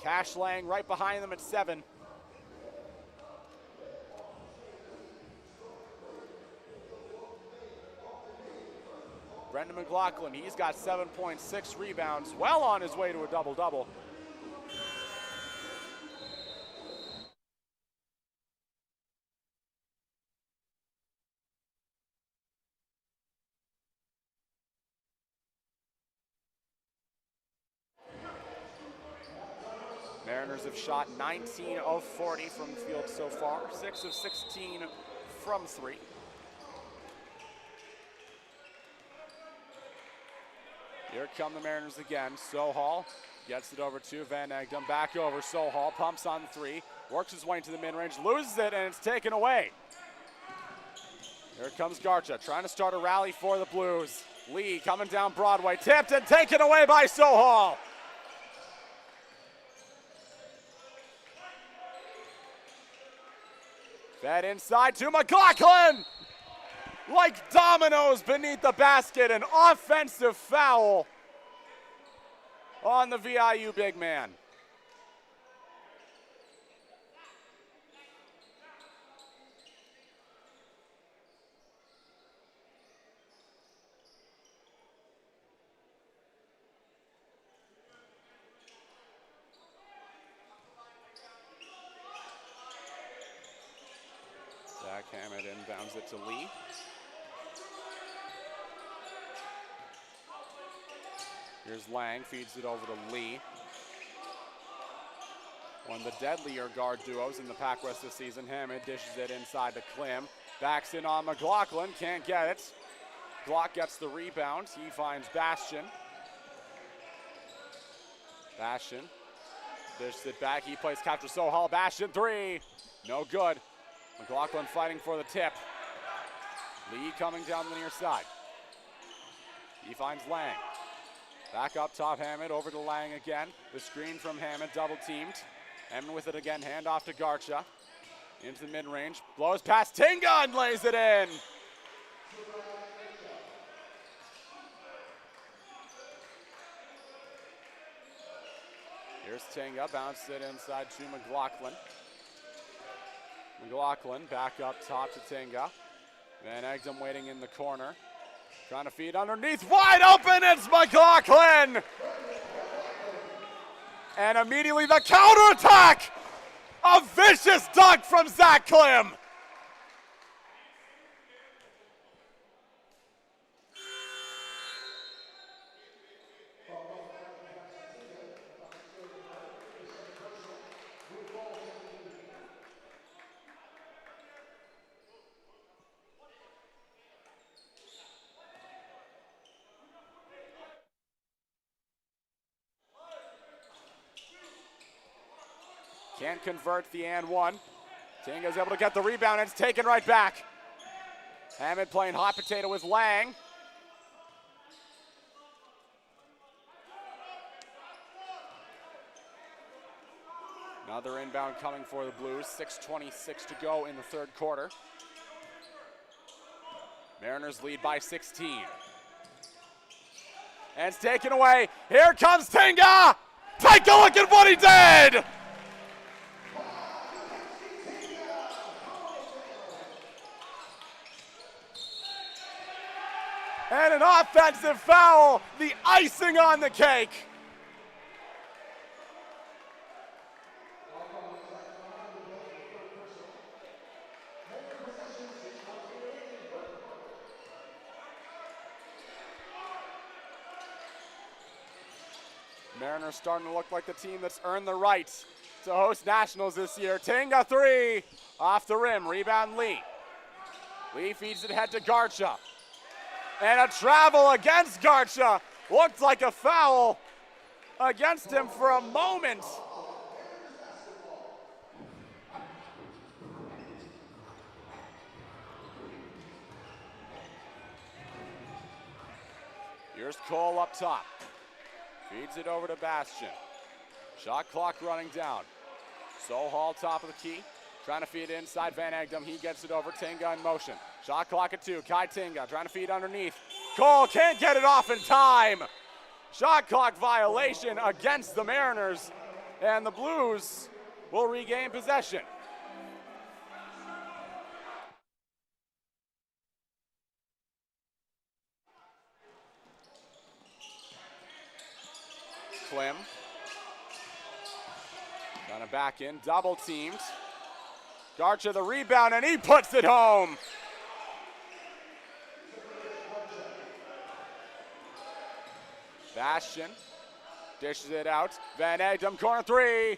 Cash Lang right behind them at 7. Brendan McLaughlin, he's got 7 points, 6 rebounds, well on his way to a double-double. Mariners have shot 19 of 40 from the field so far, 6 of 16 from 3. Here come the Mariners again. Sohal gets it over to Van Egdom, back over. Sohal pumps on the three, works his way into the mid-range, loses it, and it's taken away. Here comes Garcha, trying to start a rally for the Blues. Lee coming down Broadway, tipped and taken away by Sohal. Fed inside to McLaughlin. Like dominoes beneath the basket, an offensive foul on the VIU big man. Zach Hammond inbounds it to Lee. Here's Lang, feeds it over to Lee. One of the deadlier guard duos in the PACWEST this season. Hammond dishes it inside to Klim. Backs in on McLaughlin, can't get it. Glock gets the rebound. He finds Bastian. Bastian dishes it back. He plays catch with Sohal. Bastian three. No good. McLaughlin fighting for the tip. Lee coming down the near side. He finds Lang. Back up top, Hammond over to Lang again. The screen from Hammond, double teamed. Hammond with it again, hand off to Garcha. Into the mid-range, blows past Tinga and lays it in. Here's Tinga, bounced it inside to McLaughlin. McLaughlin back up top to Tinga. Van Egdom waiting in the corner. Trying to feed underneath, wide open, it's McLaughlin! And immediately the counterattack! A vicious dunk from Zach Klim! Can't convert the and one. Tinga's able to get the rebound and it's taken right back. Hammond playing hot potato with Lang. Another inbound coming for the Blues. 6:26 to go in the third quarter. Mariners lead by 16. And it's taken away. Here comes Tinga! Take a look at what he did! And an offensive foul, the icing on the cake. Mariners starting to look like the team that's earned the right to host Nationals this year. Tinga three, off the rim, rebound Lee. Lee feeds it head to Garcha. And a travel against Garcha. Looked like a foul against him for a moment. Here's Cole up top. Feeds it over to Bastian. Shot clock running down. Sohal top of the key. Trying to feed it inside Van Egdom. He gets it over. Tinga in motion. Shot clock at 2. Kai Tinga trying to feed underneath. Cole can't get it off in time. Shot clock violation against the Mariners. And the Blues will regain possession. Klim. Trying to back in. Double teamed. Garcha the rebound, and he puts it home. Bastian dishes it out. Van Egdom, corner three.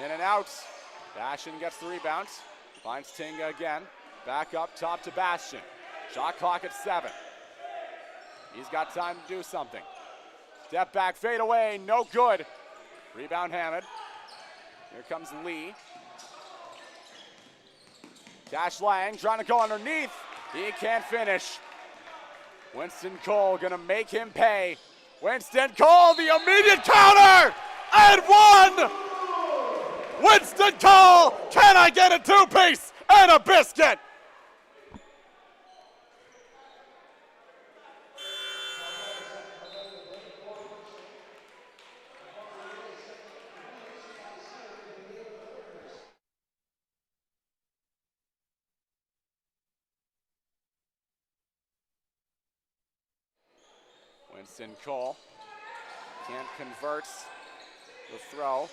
In and out. Bastian gets the rebound. Finds Tinga again. Back up top to Bastian. Shot clock at 7. He's got time to do something. Step back, fade away, no good. Rebound Hammond. Here comes Lee. Dash Lang trying to go underneath. He can't finish. Winston Cole gonna make him pay. Winston Cole, the immediate counter! And one! Winston Cole, can I get a two-piece and a biscuit? Winston Cole can't convert the throw.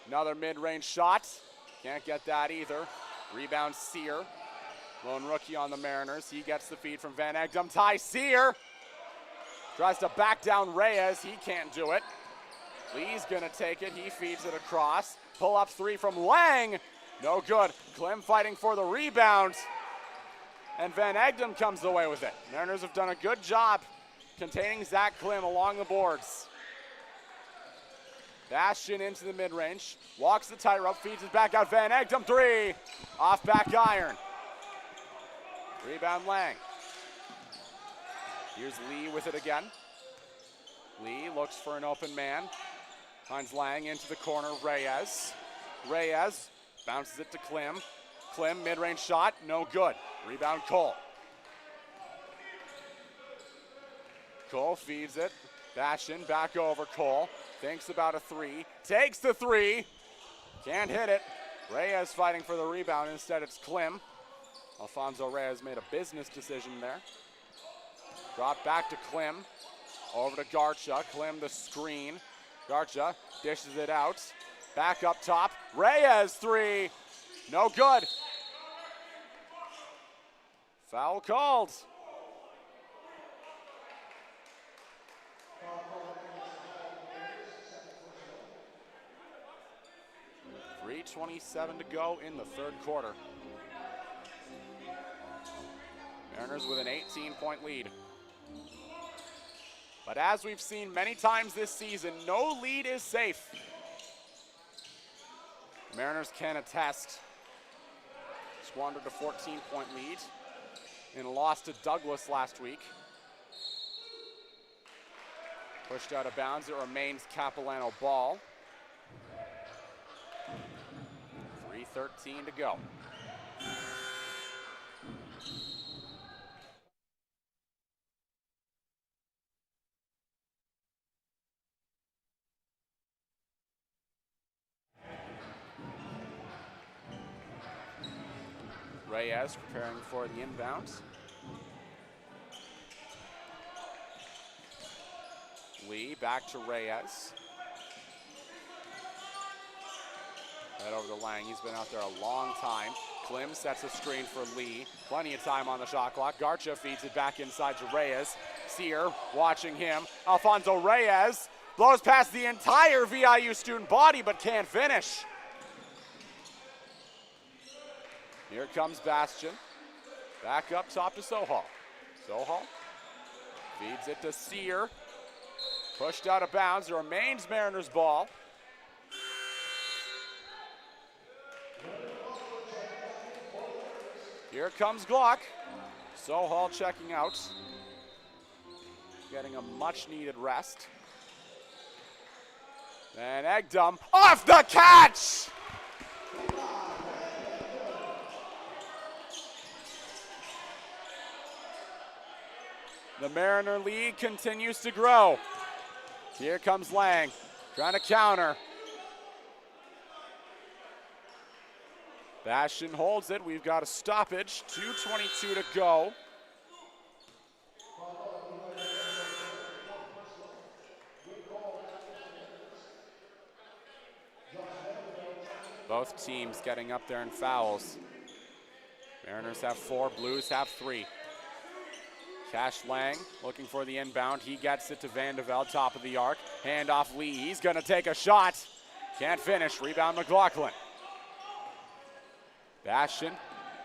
Another mid-range shot. Can't get that either. Rebound Sear. Lone rookie on the Mariners. He gets the feed from Van Egdom. Ty Sear tries to back down Reyes. He can't do it. Lee's gonna take it, he feeds it across. Pull up three from Lang, no good. Klim fighting for the rebound. And Van Egdom comes away with it. Mariners have done a good job containing Zach Klim along the boards. Bastion into the mid-range, walks the tightrope, feeds it back out. Van Egdom, three, off back iron. Rebound Lang. Here's Lee with it again. Lee looks for an open man, finds Lang into the corner. Reyes bounces it to Klim. Klim, mid-range shot, no good. Rebound Cole. Cole feeds it. Bastion back over Cole. Thinks about a three. Takes the three. Can't hit it. Reyes fighting for the rebound. Instead, it's Klim. Alfonso Reyes made a business decision there. Drop back to Klim. Over to Garcha. Klim the screen. Garcha dishes it out. Back up top. Reyes, three. No good. Foul called. .3:27 to go in the third quarter. Mariners with an 18-point lead. But as we've seen many times this season, no lead is safe. Mariners can attest. Squandered a 14-point lead in a loss to Douglas last week. Pushed out of bounds, it remains Capilano ball. 3:13 to go. Reyes preparing for the inbounds. Lee back to Reyes. Right over to Lang. He's been out there a long time. Klim sets a screen for Lee. Plenty of time on the shot clock. Garcha feeds it back inside to Reyes. Sear watching him. Alfonso Reyes blows past the entire VIU student body but can't finish. Here comes Bastion. Back up top to Sohal. Sohal feeds it to Sear. Pushed out of bounds. It remains Mariners ball. Here comes Glock. Sohal checking out. Getting a much needed rest. And Egdom off the catch! The Mariner lead continues to grow. Here comes Lang, trying to counter. Bastion holds it. We've got a stoppage. 2:22 to go. Both teams getting up there in fouls. Mariners have 4, Blues have 3. Cash Lang looking for the inbound. He gets it to Van de Velde, top of the arc. Hand off Lee. He's going to take a shot. Can't finish. Rebound McLaughlin. Bastion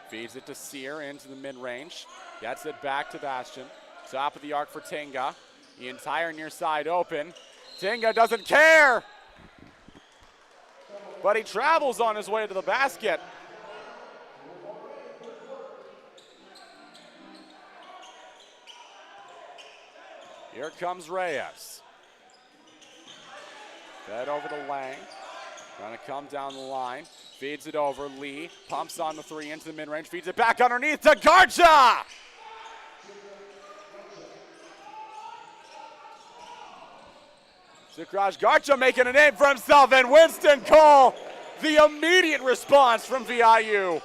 feeds it to Sear into the mid-range. Gets it back to Bastion. Top of the arc for Tinga. The entire near side open. Tinga doesn't care. But he travels on his way to the basket. Here comes Reyes. Fed over to Lang. Trying to come down the line. Feeds it over. Lee pumps on the three into the mid-range. Feeds it back underneath to Garcha. Sukraj Garcha making a name for himself, and Winston Cole, the immediate response from VIU.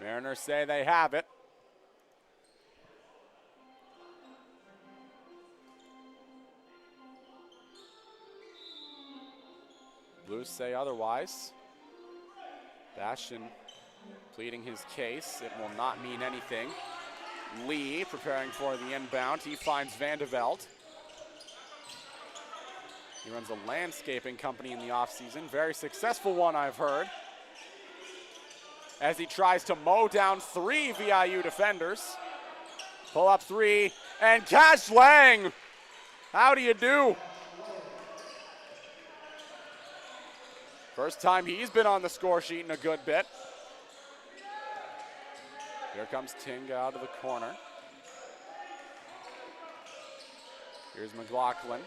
Mariners say they have it. Blues say otherwise. Bastion pleading his case. It will not mean anything. Lee preparing for the inbound. He finds Vandeveld. He runs a landscaping company in the offseason. Very successful one, I've heard. As he tries to mow down 3 VIU defenders. Pull up 3, and Cash Lang. How do you do? First time he's been on the score sheet in a good bit. Here comes Ting out of the corner. Here's McLaughlin.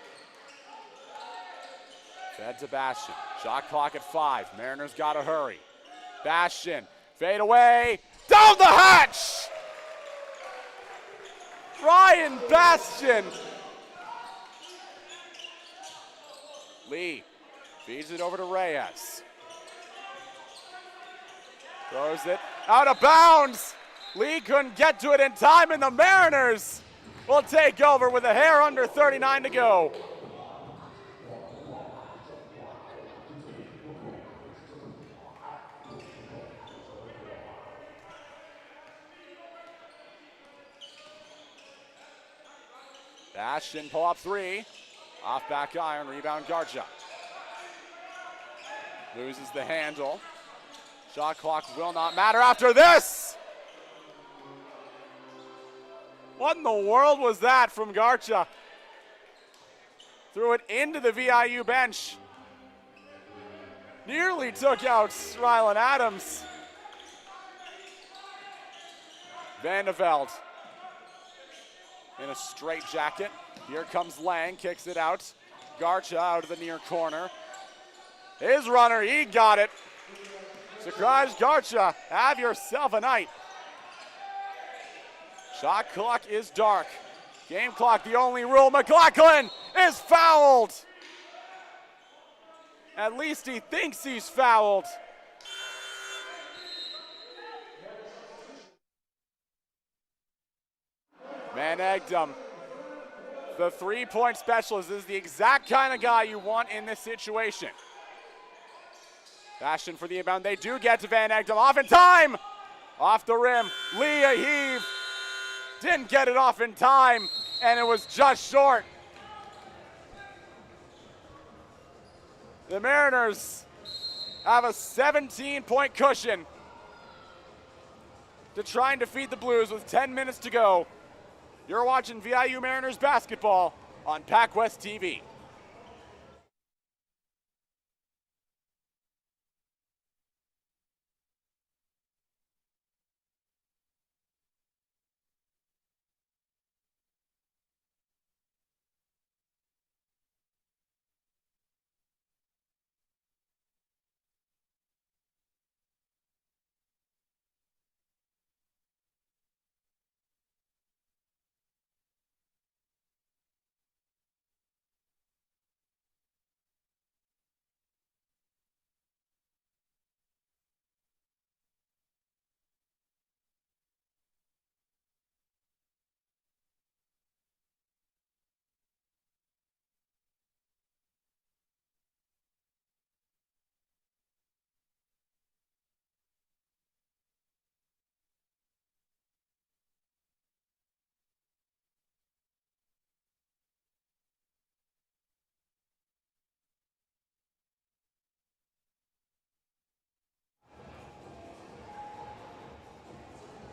Fed to Bastian. Shot clock at 5. Mariners gotta hurry. Bastian, fade away, down the hatch! Ryan Bastian. Lee feeds it over to Reyes. Throws it out of bounds. Lee couldn't get to it in time, and the Mariners will take over with a hair under 39 to go. Bastian pull up 3. Off back iron, rebound Garcha. Loses the handle. Shot clock will not matter after this. What in the world was that from Garcha? Threw it into the VIU bench. Nearly took out Rylan Adams. Vandeveld in a straight jacket. Here comes Lang, kicks it out. Garcha out of the near corner. His runner, he got it. Surprise Garcha, have yourself a night. Shot clock is dark. Game clock, the only rule. McLaughlin is fouled. At least he thinks he's fouled. Van Egdom, the 3-point specialist, is the exact kind of guy you want in this situation. Bastian for the inbound. They do get to Van Egdom. Off in time. Off the rim. Lee a heave. Didn't get it off in time, and it was just short. The Mariners have a 17-point cushion to try and defeat the Blues with 10 minutes to go. You're watching VIU Mariners basketball on PACWEST TV.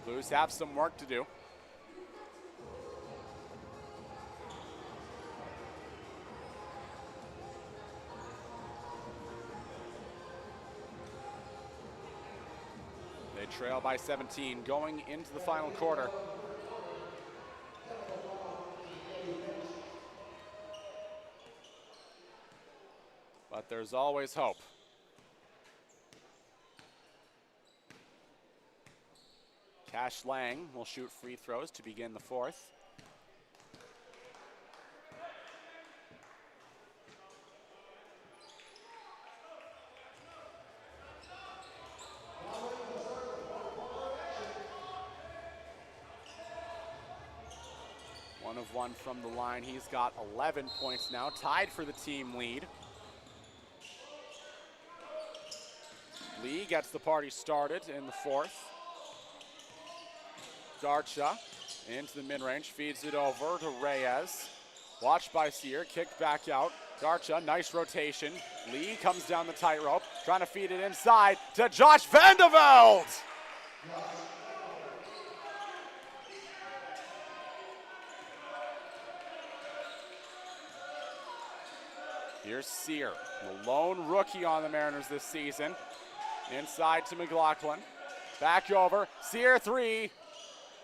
Blues have some work to do. They trail by 17 going into the final quarter. But there's always hope. Cash Lang will shoot free throws to begin the fourth. One of one from the line. He's got 11 points now, tied for the team lead. Lee gets the party started in the fourth. Garcha into the mid-range, feeds it over to Reyes. Watched by Sear, kicked back out. Garcha, nice rotation. Lee comes down the tightrope, trying to feed it inside to Josh Vandeveld. Here's Sear, the lone rookie on the Mariners this season. Inside to McLaughlin. Back over, Sear three.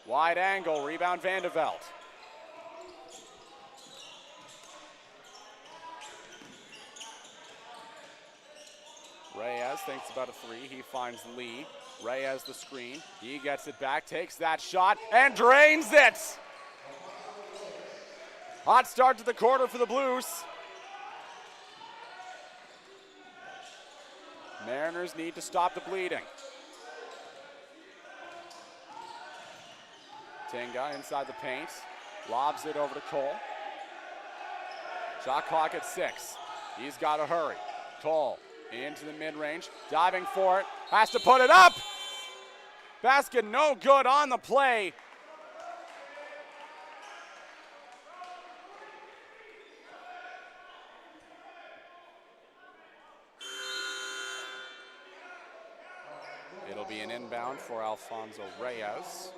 Wide angle, rebound Vandeveld. Reyes thinks about a three, he finds Lee. Reyes the screen, he gets it back, takes that shot, and drains it! Hot start to the quarter for the Blues. Mariners need to stop the bleeding. Tinga inside the paint, lobs it over to Cole. Shot clock at 6. He's got to hurry. Cole into the mid-range, diving for it, has to put it up! Basket no good on the play. It'll be an inbound for Alfonso Reyes.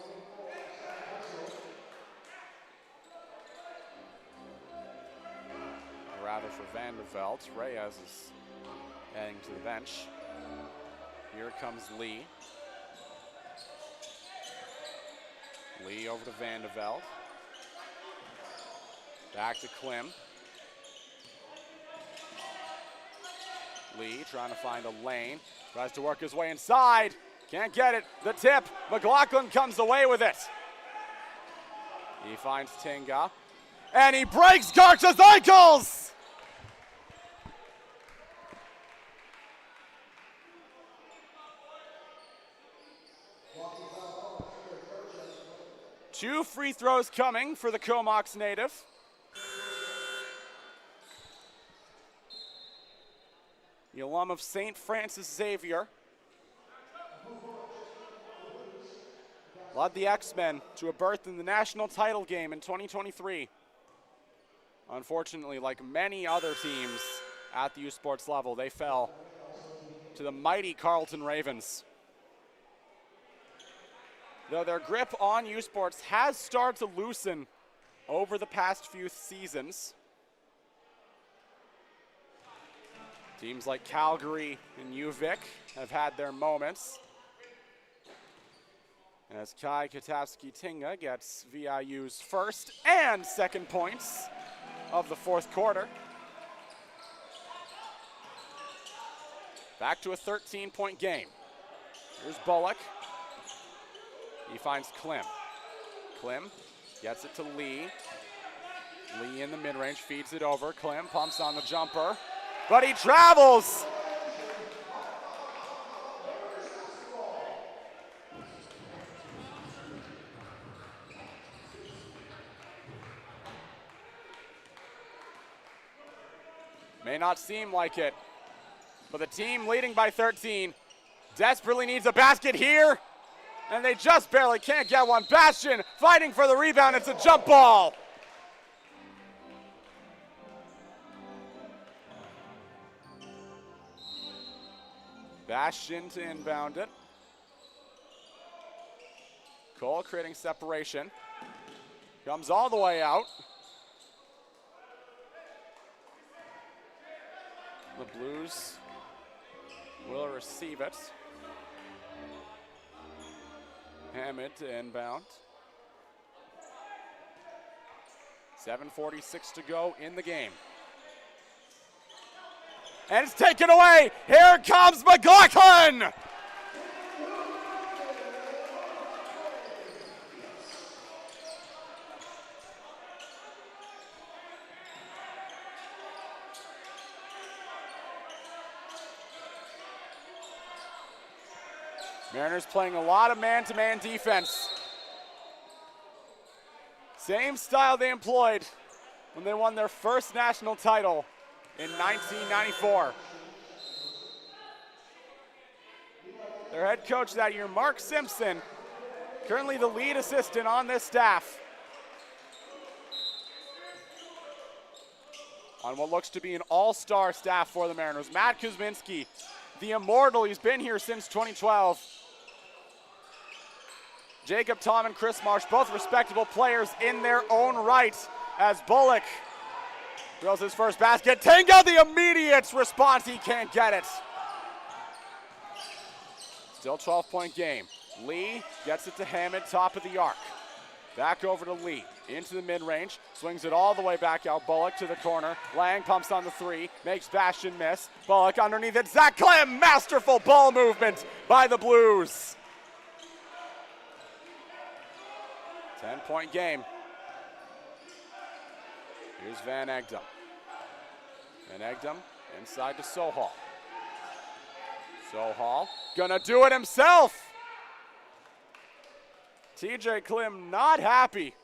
Or rather for Vandeveld. Reyes is heading to the bench. Here comes Lee. Lee over to Vandeveld. Back to Klim. Lee trying to find a lane. Tries to work his way inside. Can't get it. The tip. McLaughlin comes away with it. He finds Tinga. And he breaks Garcha's ankles! Two free throws coming for the Comox native. The alum of St. Francis Xavier. Led the X-Men to a berth in the national title game in 2023. Unfortunately, like many other teams at the U Sports level, they fell to the mighty Carleton Ravens. Though their grip on U Sports has started to loosen over the past few seasons. Teams like Calgary and UVic have had their moments. As Kai Katowski-Tinga gets VIU's first and second points of the fourth quarter. Back to a 13-point game. Here's Bullock. He finds Klim. Klim gets it to Lee. Lee in the mid-range, feeds it over. Klim pumps on the jumper, but he travels. May not seem like it, but the team leading by 13 desperately needs a basket here, and they just barely can't get one. Bastian fighting for the rebound. It's a jump ball. Bastian to inbound it. Cole creating separation. Comes all the way out. The Blues will receive it. Hammond to inbound. 7:46 to go in the game. And it's taken away. Here comes McLaughlin. Mariners playing a lot of man-to-man defense. Same style they employed when they won their first national title in 1994. Their head coach that year, Mark Simpson, Currently the lead assistant on this staff. On what looks to be an all-star staff for the Mariners. Matt Kuzminski, the immortal, he's been here since 2012. Jacob Tom and Chris Marsh, both respectable players in their own right, as Bullock drills his first basket. Tenga, the immediate response, he can't get it. Still 12-point game. Lee gets it to Hammond, top of the arc. Back over to Lee, into the mid-range, swings it all the way back out. Bullock to the corner. Lang pumps on the three, makes Bastion miss. Bullock underneath it. Zach Clem, masterful ball movement by the Blues. 10-point game. Here's Van Egdom. Van Egdom inside to Sohal. Sohal gonna do it himself. TJ Klim not happy.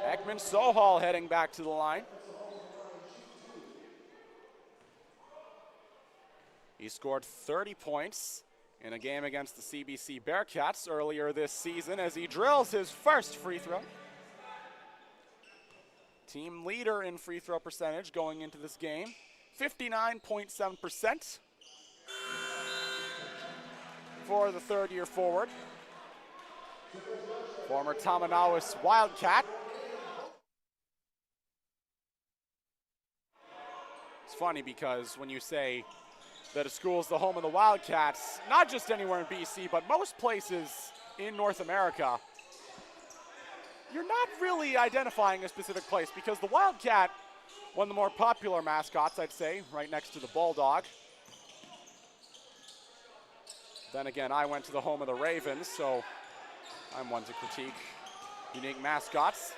Ekman Sohal heading back to the line. He scored 30 points in a game against the CBC Bearcats earlier this season as he drills his first free throw. Team leader in free throw percentage going into this game, 59.7%. For the third-year forward. Former Tamanawis Wildcat. It's funny because when you say that a school is the home of the Wildcats, not just anywhere in BC, but most places in North America, you're not really identifying a specific place because the Wildcat, one of the more popular mascots, I'd say, right next to the Bulldog. Then again, I went to the home of the Ravens, so I'm one to critique unique mascots.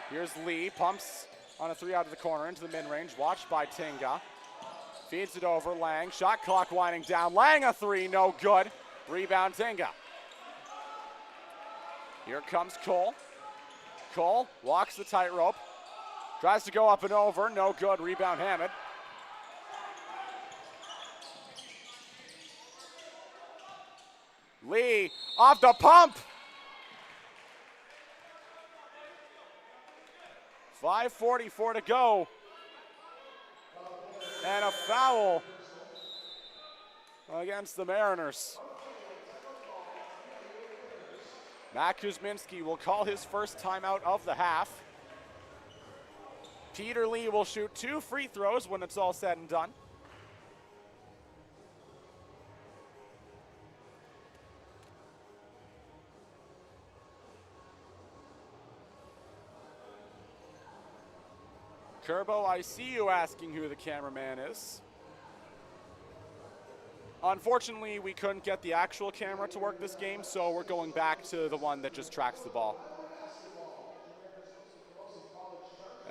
Here's Lee, pumps on a three out of the corner into the mid-range, watched by Tinga. Feeds it over, Lang, shot clock winding down. Lang a three, no good. Rebound Tinga. Here comes Cole. Cole walks the tightrope, tries to go up and over, no good. Rebound Hammond. Lee off the pump. 5:44 to go. And a foul against the Mariners. Matt Kuzminski will call his first timeout of the half. Peter Lee will shoot 2 free throws when it's all said and done. Kerbo, I see you asking who the cameraman is. Unfortunately, we couldn't get the actual camera to work this game, so we're going back to the one that just tracks the ball.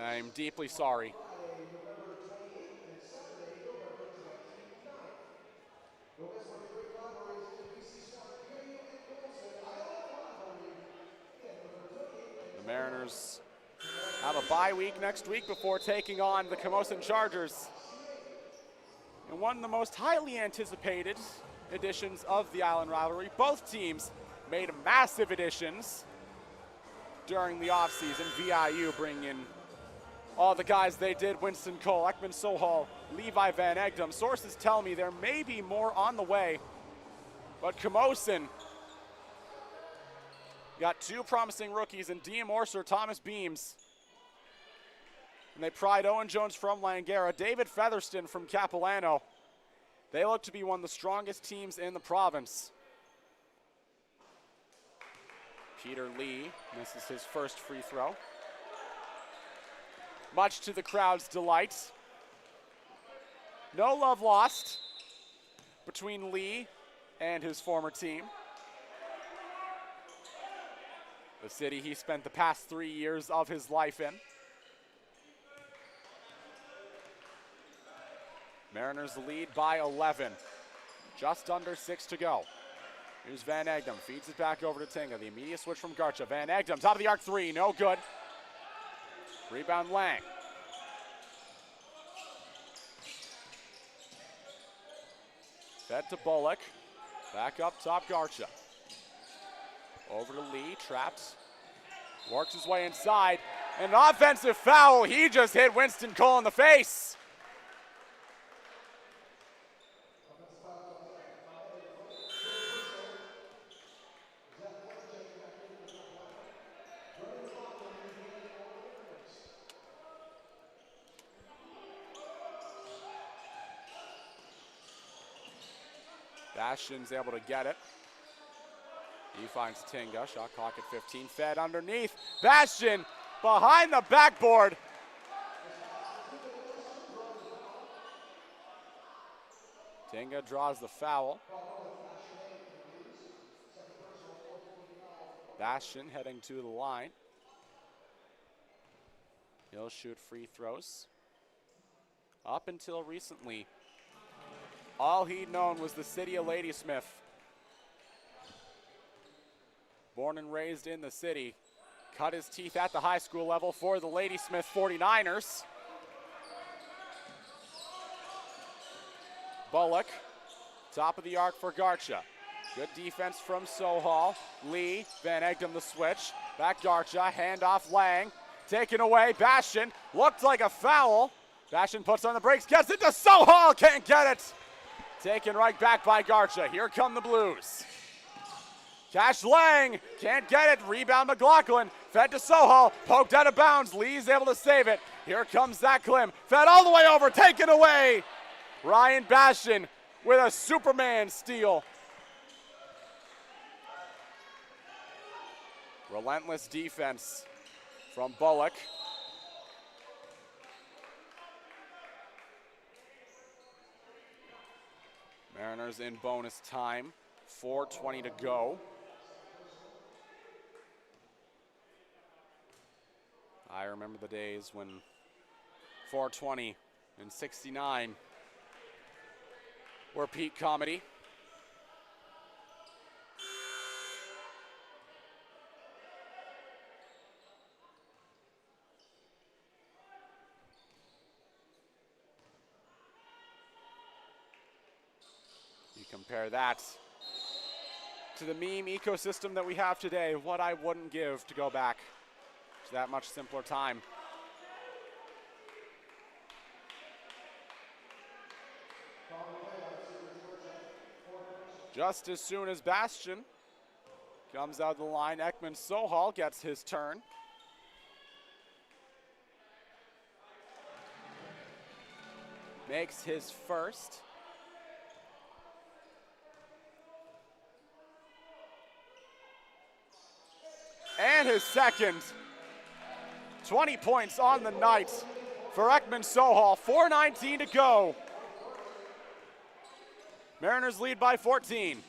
I'm deeply sorry. The Mariners have a bye week next week before taking on the Camosun Chargers in one of the most highly anticipated editions of the Island Rivalry. Both teams made massive additions during the offseason. VIU bringing in all the guys they did: Winston Cole, Ekman Sohal, Levi Van Egdom. Sources tell me there may be more on the way, but Camosun got 2 promising rookies in Diem Orser, Thomas Beams. And they pried Owen Jones from Langara, David Featherston from Capilano. They look to be one of the strongest teams in the province. Peter Lee misses his first free throw, much to the crowd's delight. No love lost between Lee and his former team. The city he spent the past 3 years of his life in. Mariners lead by 11. Just under 6 to go. Here's Van Egdom, feeds it back over to Tinga. The immediate switch from Garcha. Van Egdom, top of the arc three, no good. Rebound Lang. Fed to Bullock. Back up top, Garcha. Over to Lee, trapped. Works his way inside. An offensive foul. He just hit Winston Cole in the face. Bastion's able to get it. He finds Tinga, shot clock at 15, fed underneath. Bastion behind the backboard. Tinga draws the foul. Bastion heading to the line. He'll shoot free throws. Up until recently, all he'd known was the city of Ladysmith. Born and raised in the city, cut his teeth at the high school level for the Ladysmith 49ers. Bullock, top of the arc for Garcha. Good defense from Sohal. Lee, Van Egdom the switch. Back Garcha, handoff Lang. Taken away, Bastion, looked like a foul. Bastion puts on the brakes, gets it to Sohal, can't get it. Taken right back by Garcha. Here come the Blues. Cash Lang can't get it. Rebound McLaughlin. Fed to Sohal. Poked out of bounds. Lee's able to save it. Here comes Zach Klim. Fed all the way over. Taken away. Ryan Bastion with a Superman steal. Relentless defense from Bullock. Mariners in bonus time, 4:20 to go. I remember the days when 4:20 and 69 were peak comedy. Compare that to the meme ecosystem that we have today, what I wouldn't give to go back to that much simpler time. Just as soon as Bastion comes out of the line, Ekman Sohal gets his turn. Makes his first. And his second. 20 points on the night for Ekman Sohal. 4:19 to go. Mariners lead by 14.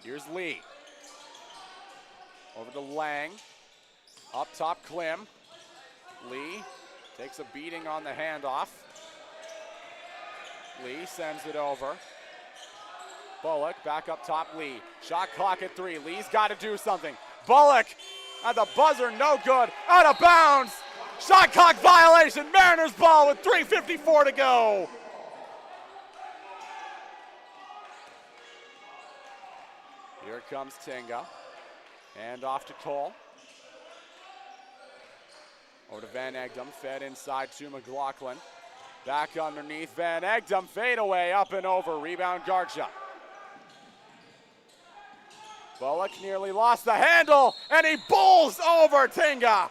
Here's Lee. Over to Lang. Up top, Klim. Lee takes a beating on the handoff. Lee sends it over. Bullock back up top, Lee. Shot clock at 3. Lee's got to do something. Bullock at the buzzer, no good. Out of bounds. Shot clock violation. Mariners ball with 3:54 to go. Here comes Tinga. Hand off to Cole. Over to Van Egdom. Fed inside to McLaughlin. Back underneath Van Egdom. Fade away, up and over. Rebound Garcha. Bullock nearly lost the handle, and he bowls over Tinga.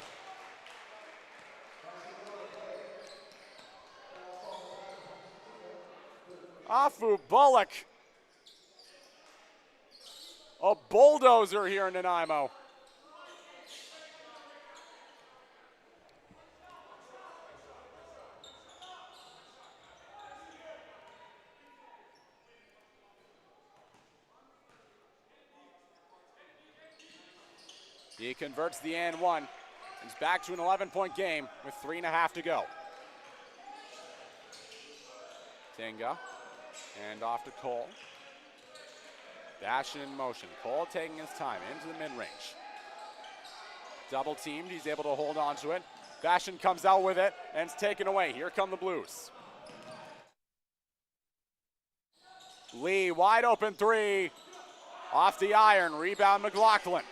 Afu Bullock. A bulldozer here in Nanaimo. He converts the and one. He's back to an 11-point game with 3.5 to go. Tinga, and off to Cole. Bastion in motion. Cole taking his time into the mid-range. Double teamed, he's able to hold on to it. Bastion comes out with it, and it's taken away. Here come the Blues. Lee, wide open three. Off the iron, rebound McLaughlin.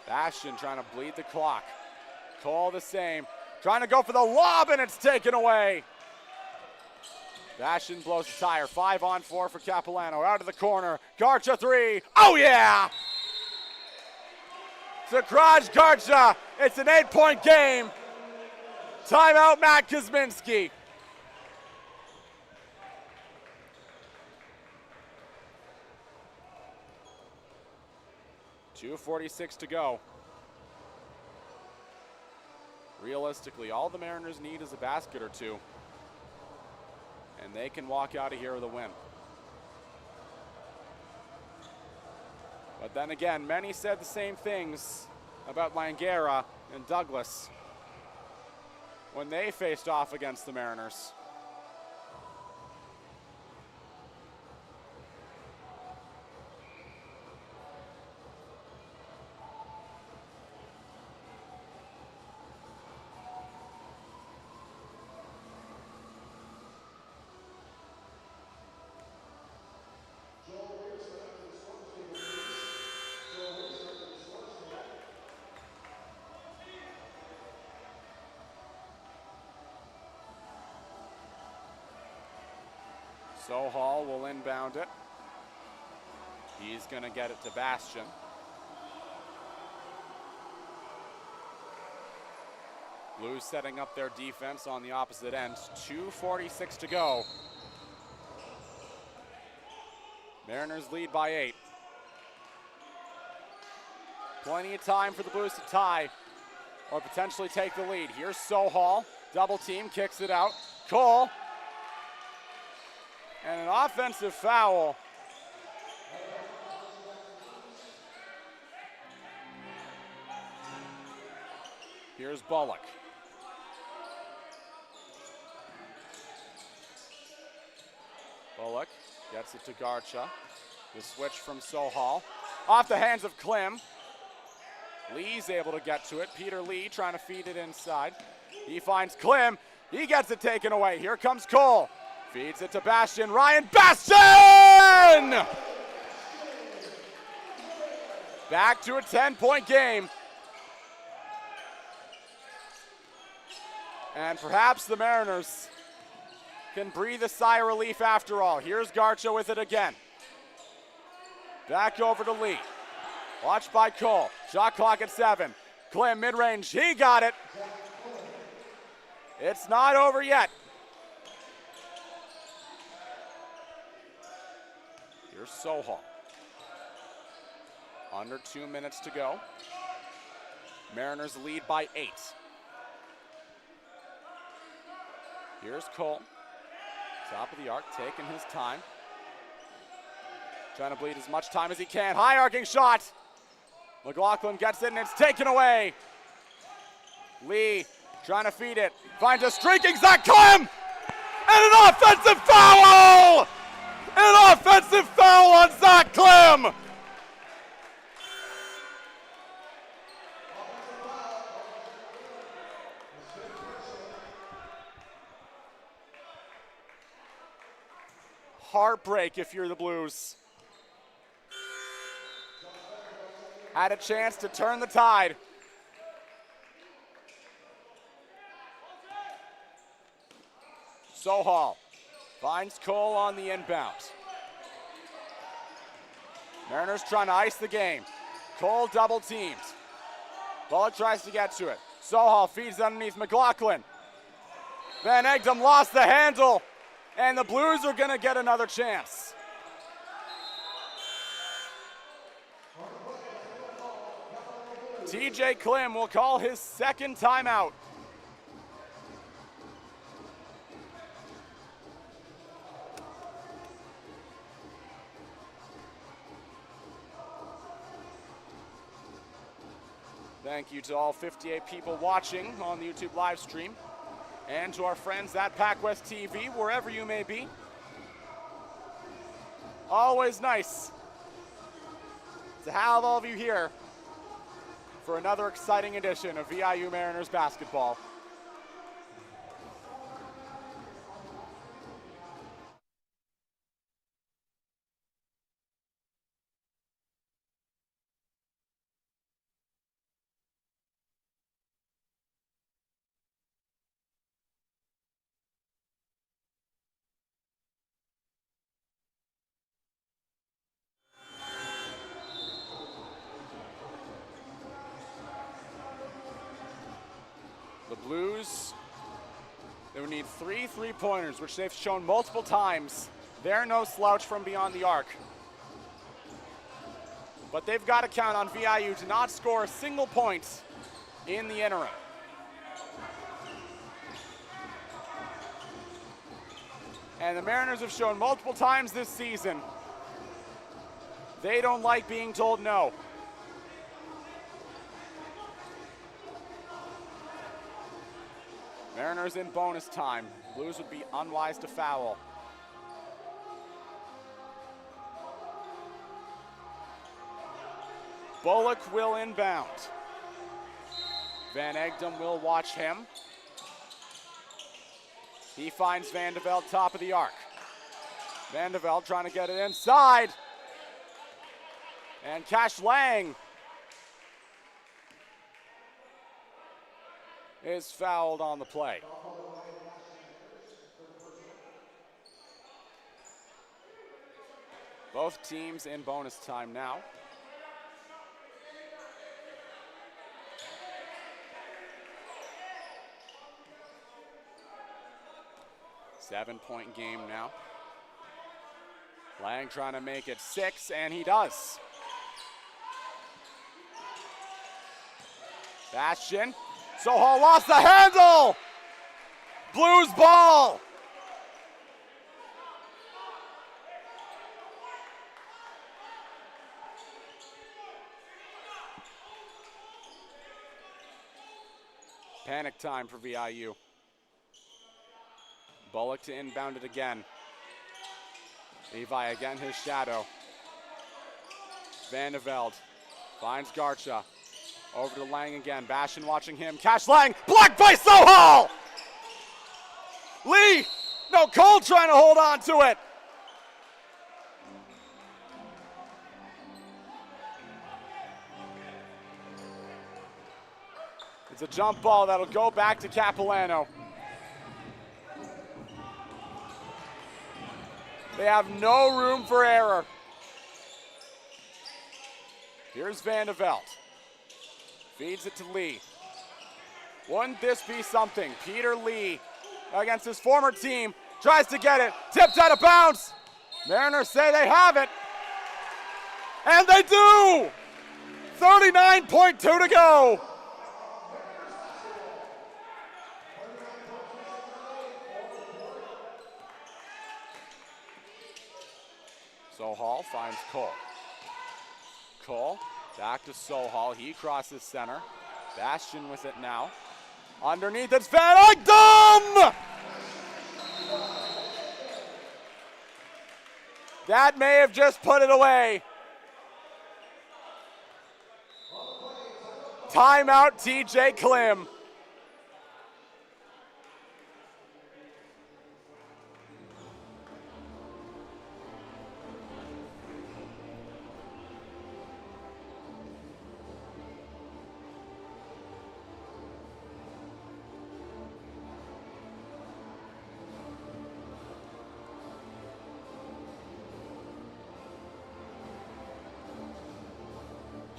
Bastion trying to bleed the clock. Cole the same. Trying to go for the lob, and it's taken away. Bastion blows the tire. 5-on-4 for Capilano. Out of the corner. Garcha three. Oh, yeah! Zakraj Garcha. It's an 8-point game. Timeout, Matt Kuzminski. .246 to go. Realistically, all the Mariners need is a basket or two, and they can walk out of here with a win. But then again, many said the same things about Langara and Douglas when they faced off against the Mariners. Sohal will inbound it. He's going to get it to Bastion. Blues setting up their defense on the opposite end. 2:46 to go. Mariners lead by 8. Plenty of time for the Blues to tie or potentially take the lead. Here's Sohal. Double team, kicks it out. Cole. And an offensive foul. Here's Bullock. Bullock gets it to Garcha. The switch from Sohal. Off the hands of Klim. Lee's able to get to it. Peter Lee trying to feed it inside. He finds Klim. He gets it taken away. Here comes Cole. Feeds it to Bastion. Ryan Bastion! Back to a 10-point game. And perhaps the Mariners can breathe a sigh of relief after all. Here's Garcha with it again. Back over to Lee. Watched by Cole. Shot clock at 7. Klim mid-range. He got it. It's not over yet. Here's Sohal. Under 2 minutes to go. Mariners lead by 8. Here's Cole. Top of the arc, taking his time. Trying to bleed as much time as he can. High arcing shot. McLaughlin gets it and it's taken away. Lee trying to feed it. Finds a streaking Zach Klim! And an offensive foul! An offensive foul on Zach Klim! Heartbreak if you're the Blues. Had a chance to turn the tide. Sohal finds Cole on the inbound. Mariners trying to ice the game. Cole double teamed. Bullock tries to get to it. Sohal feeds underneath McLaughlin. Van Egdom lost the handle, and the Blues are going to get another chance. TJ Klim will call his second timeout. Thank you to all 58 people watching on the YouTube live stream, and to our friends at PACWEST TV, wherever you may be. Always nice to have all of you here for another exciting edition of VIU Mariners basketball. The Blues, they would need 3 3-pointers, which they've shown multiple times. They're no slouch from beyond the arc. But they've got to count on VIU to not score a single point in the interim. And the Mariners have shown multiple times this season they don't like being told no. Mariners in bonus time. Blues would be unwise to foul. Bullock will inbound. Van Egdom will watch him. He finds Van de Velde top of the arc. Van de Velde trying to get it inside. And Cash Lang is fouled on the play. Both teams in bonus time now. Seven-point game now. Lang trying to make it 6, and he does. Bastian. Sohal lost the handle. Blues ball. Panic time for VIU. Bullock to inbound it again. Levi again, his shadow. Van de Velde finds Garcha. Over to Lang again. Bastian watching him. Cash Lang, blocked by Sohal! Lee, no, Cole trying to hold on to it. It's a jump ball that'll go back to Capilano. They have no room for error. Here's Van de Velde. Feeds it to Lee. Wouldn't this be something? Peter Lee against his former team. Tries to get it. Tipped out of bounds. Mariners say they have it. And they do! 39.2 to go. Sohal finds Cole. Cole back to Sohal. He crosses center. Bastian with it now. Underneath it's Van Egdom! That may have just put it away. Timeout TJ Klim.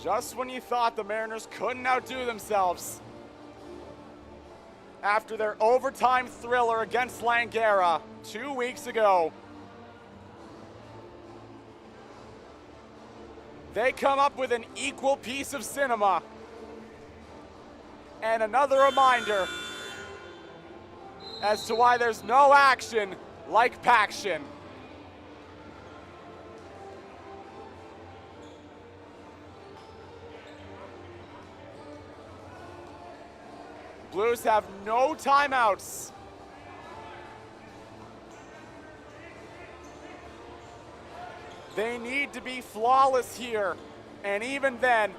Just when you thought the Mariners couldn't outdo themselves after their overtime thriller against Langara 2 weeks ago, they come up with an equal piece of cinema and another reminder as to why there's no action like Paction. Blues have no timeouts. They need to be flawless here, and even then,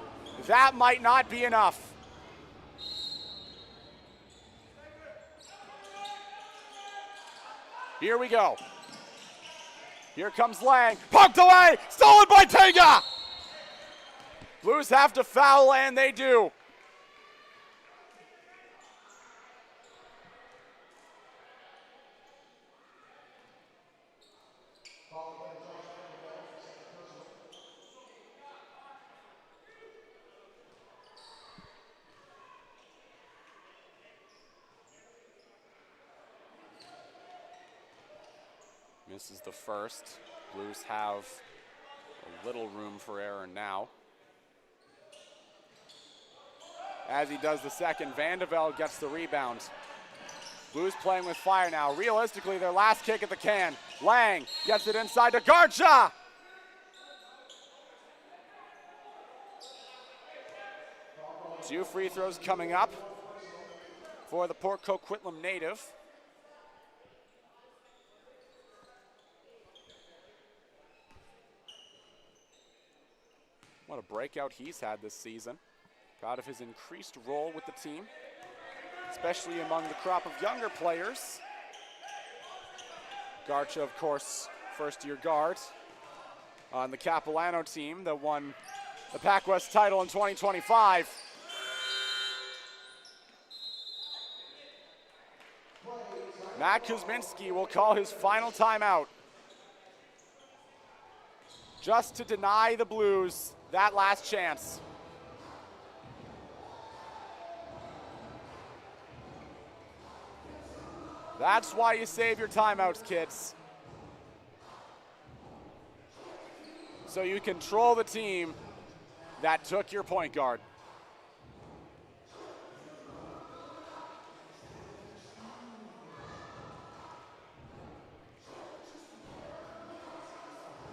that might not be enough. Here we go. Here comes Lang, poked away, stolen by Tega! Blues have to foul, and they do. Misses the first. Blues have a little room for error now. As he does the second, Vandeveld gets the rebound. Blues playing with fire now. Realistically, their last kick at the can. Lang gets it inside to Garcha. 2 free throws coming up for the Port Coquitlam native. What a breakout he's had this season. Proud of his increased role with the team, especially among the crop of younger players. Garcha, of course, first-year guard on the Capilano team that won the PACWEST title in 2025. Matt Kuzminski will call his final timeout, just to deny the Blues that last chance. That's why you save your timeouts, kids. So you control the team that took your point guard.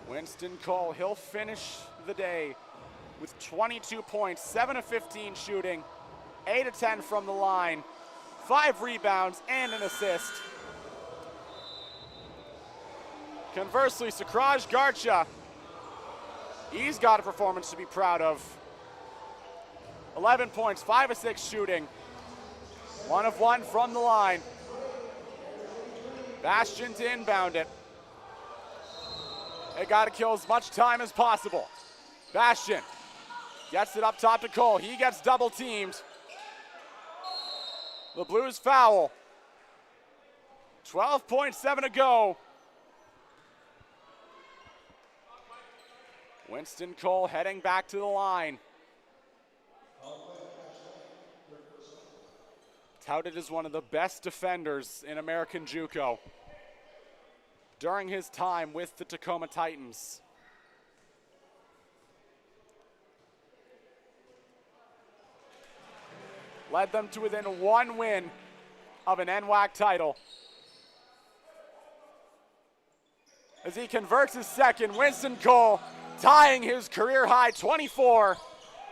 Winston Cole, he'll finish the day with 22 points, 7 of 15 shooting, 8 of 10 from the line, 5 rebounds and an assist. Conversely, Sakraj Garcha, he's got a performance to be proud of. 11 points, 5 of 6 shooting, 1 of 1 from the line. Bastian to inbound it. They got to kill as much time as possible. Bastian gets it up top to Cole. He gets double teamed. The Blues foul. 12.7 to go. Winston Cole heading back to the line. Touted as one of the best defenders in American JUCO during his time with the Tacoma Titans. Led them to within 1 win of an NWAC title. As he converts his second, Winston Cole tying his career high 24,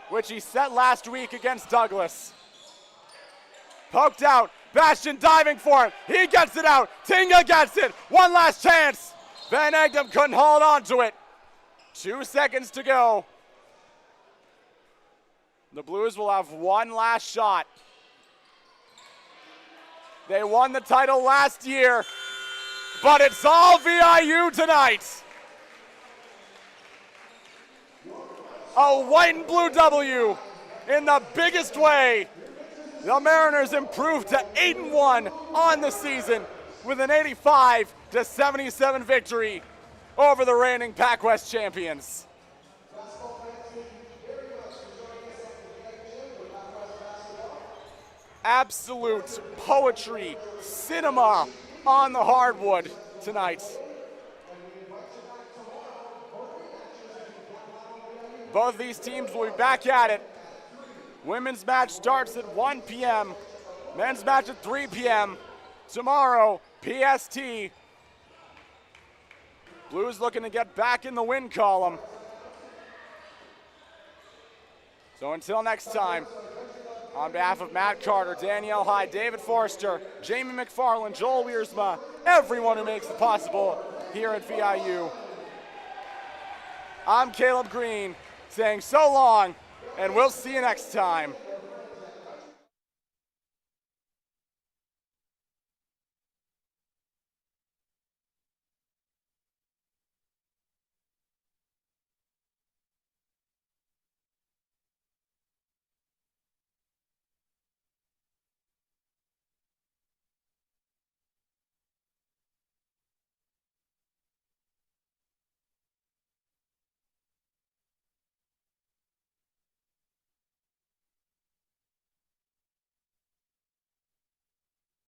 which he set last week against Douglas. Poked out, Bastian diving for it, he gets it out, Tinga gets it, one last chance. Van Egdom couldn't hold on to it. 2 seconds to go. The Blues will have one last shot. They won the title last year, but it's all VIU tonight. A white and blue W in the biggest way. The Mariners improved to 8-1 on the season with an 85-77 victory over the reigning PACWEST champions. Absolute poetry, cinema on the hardwood tonight. Both these teams will be back at it. Women's match starts at 1 p.m. Men's match at 3 p.m. tomorrow, PST. Blues looking to get back in the win column. So until next time, on behalf of Matt Carter, Danielle Hyde, David Forrester, Jamie McFarland, Joel Wiersma, everyone who makes it possible here at VIU, I'm Caleb Green saying so long, and we'll see you next time.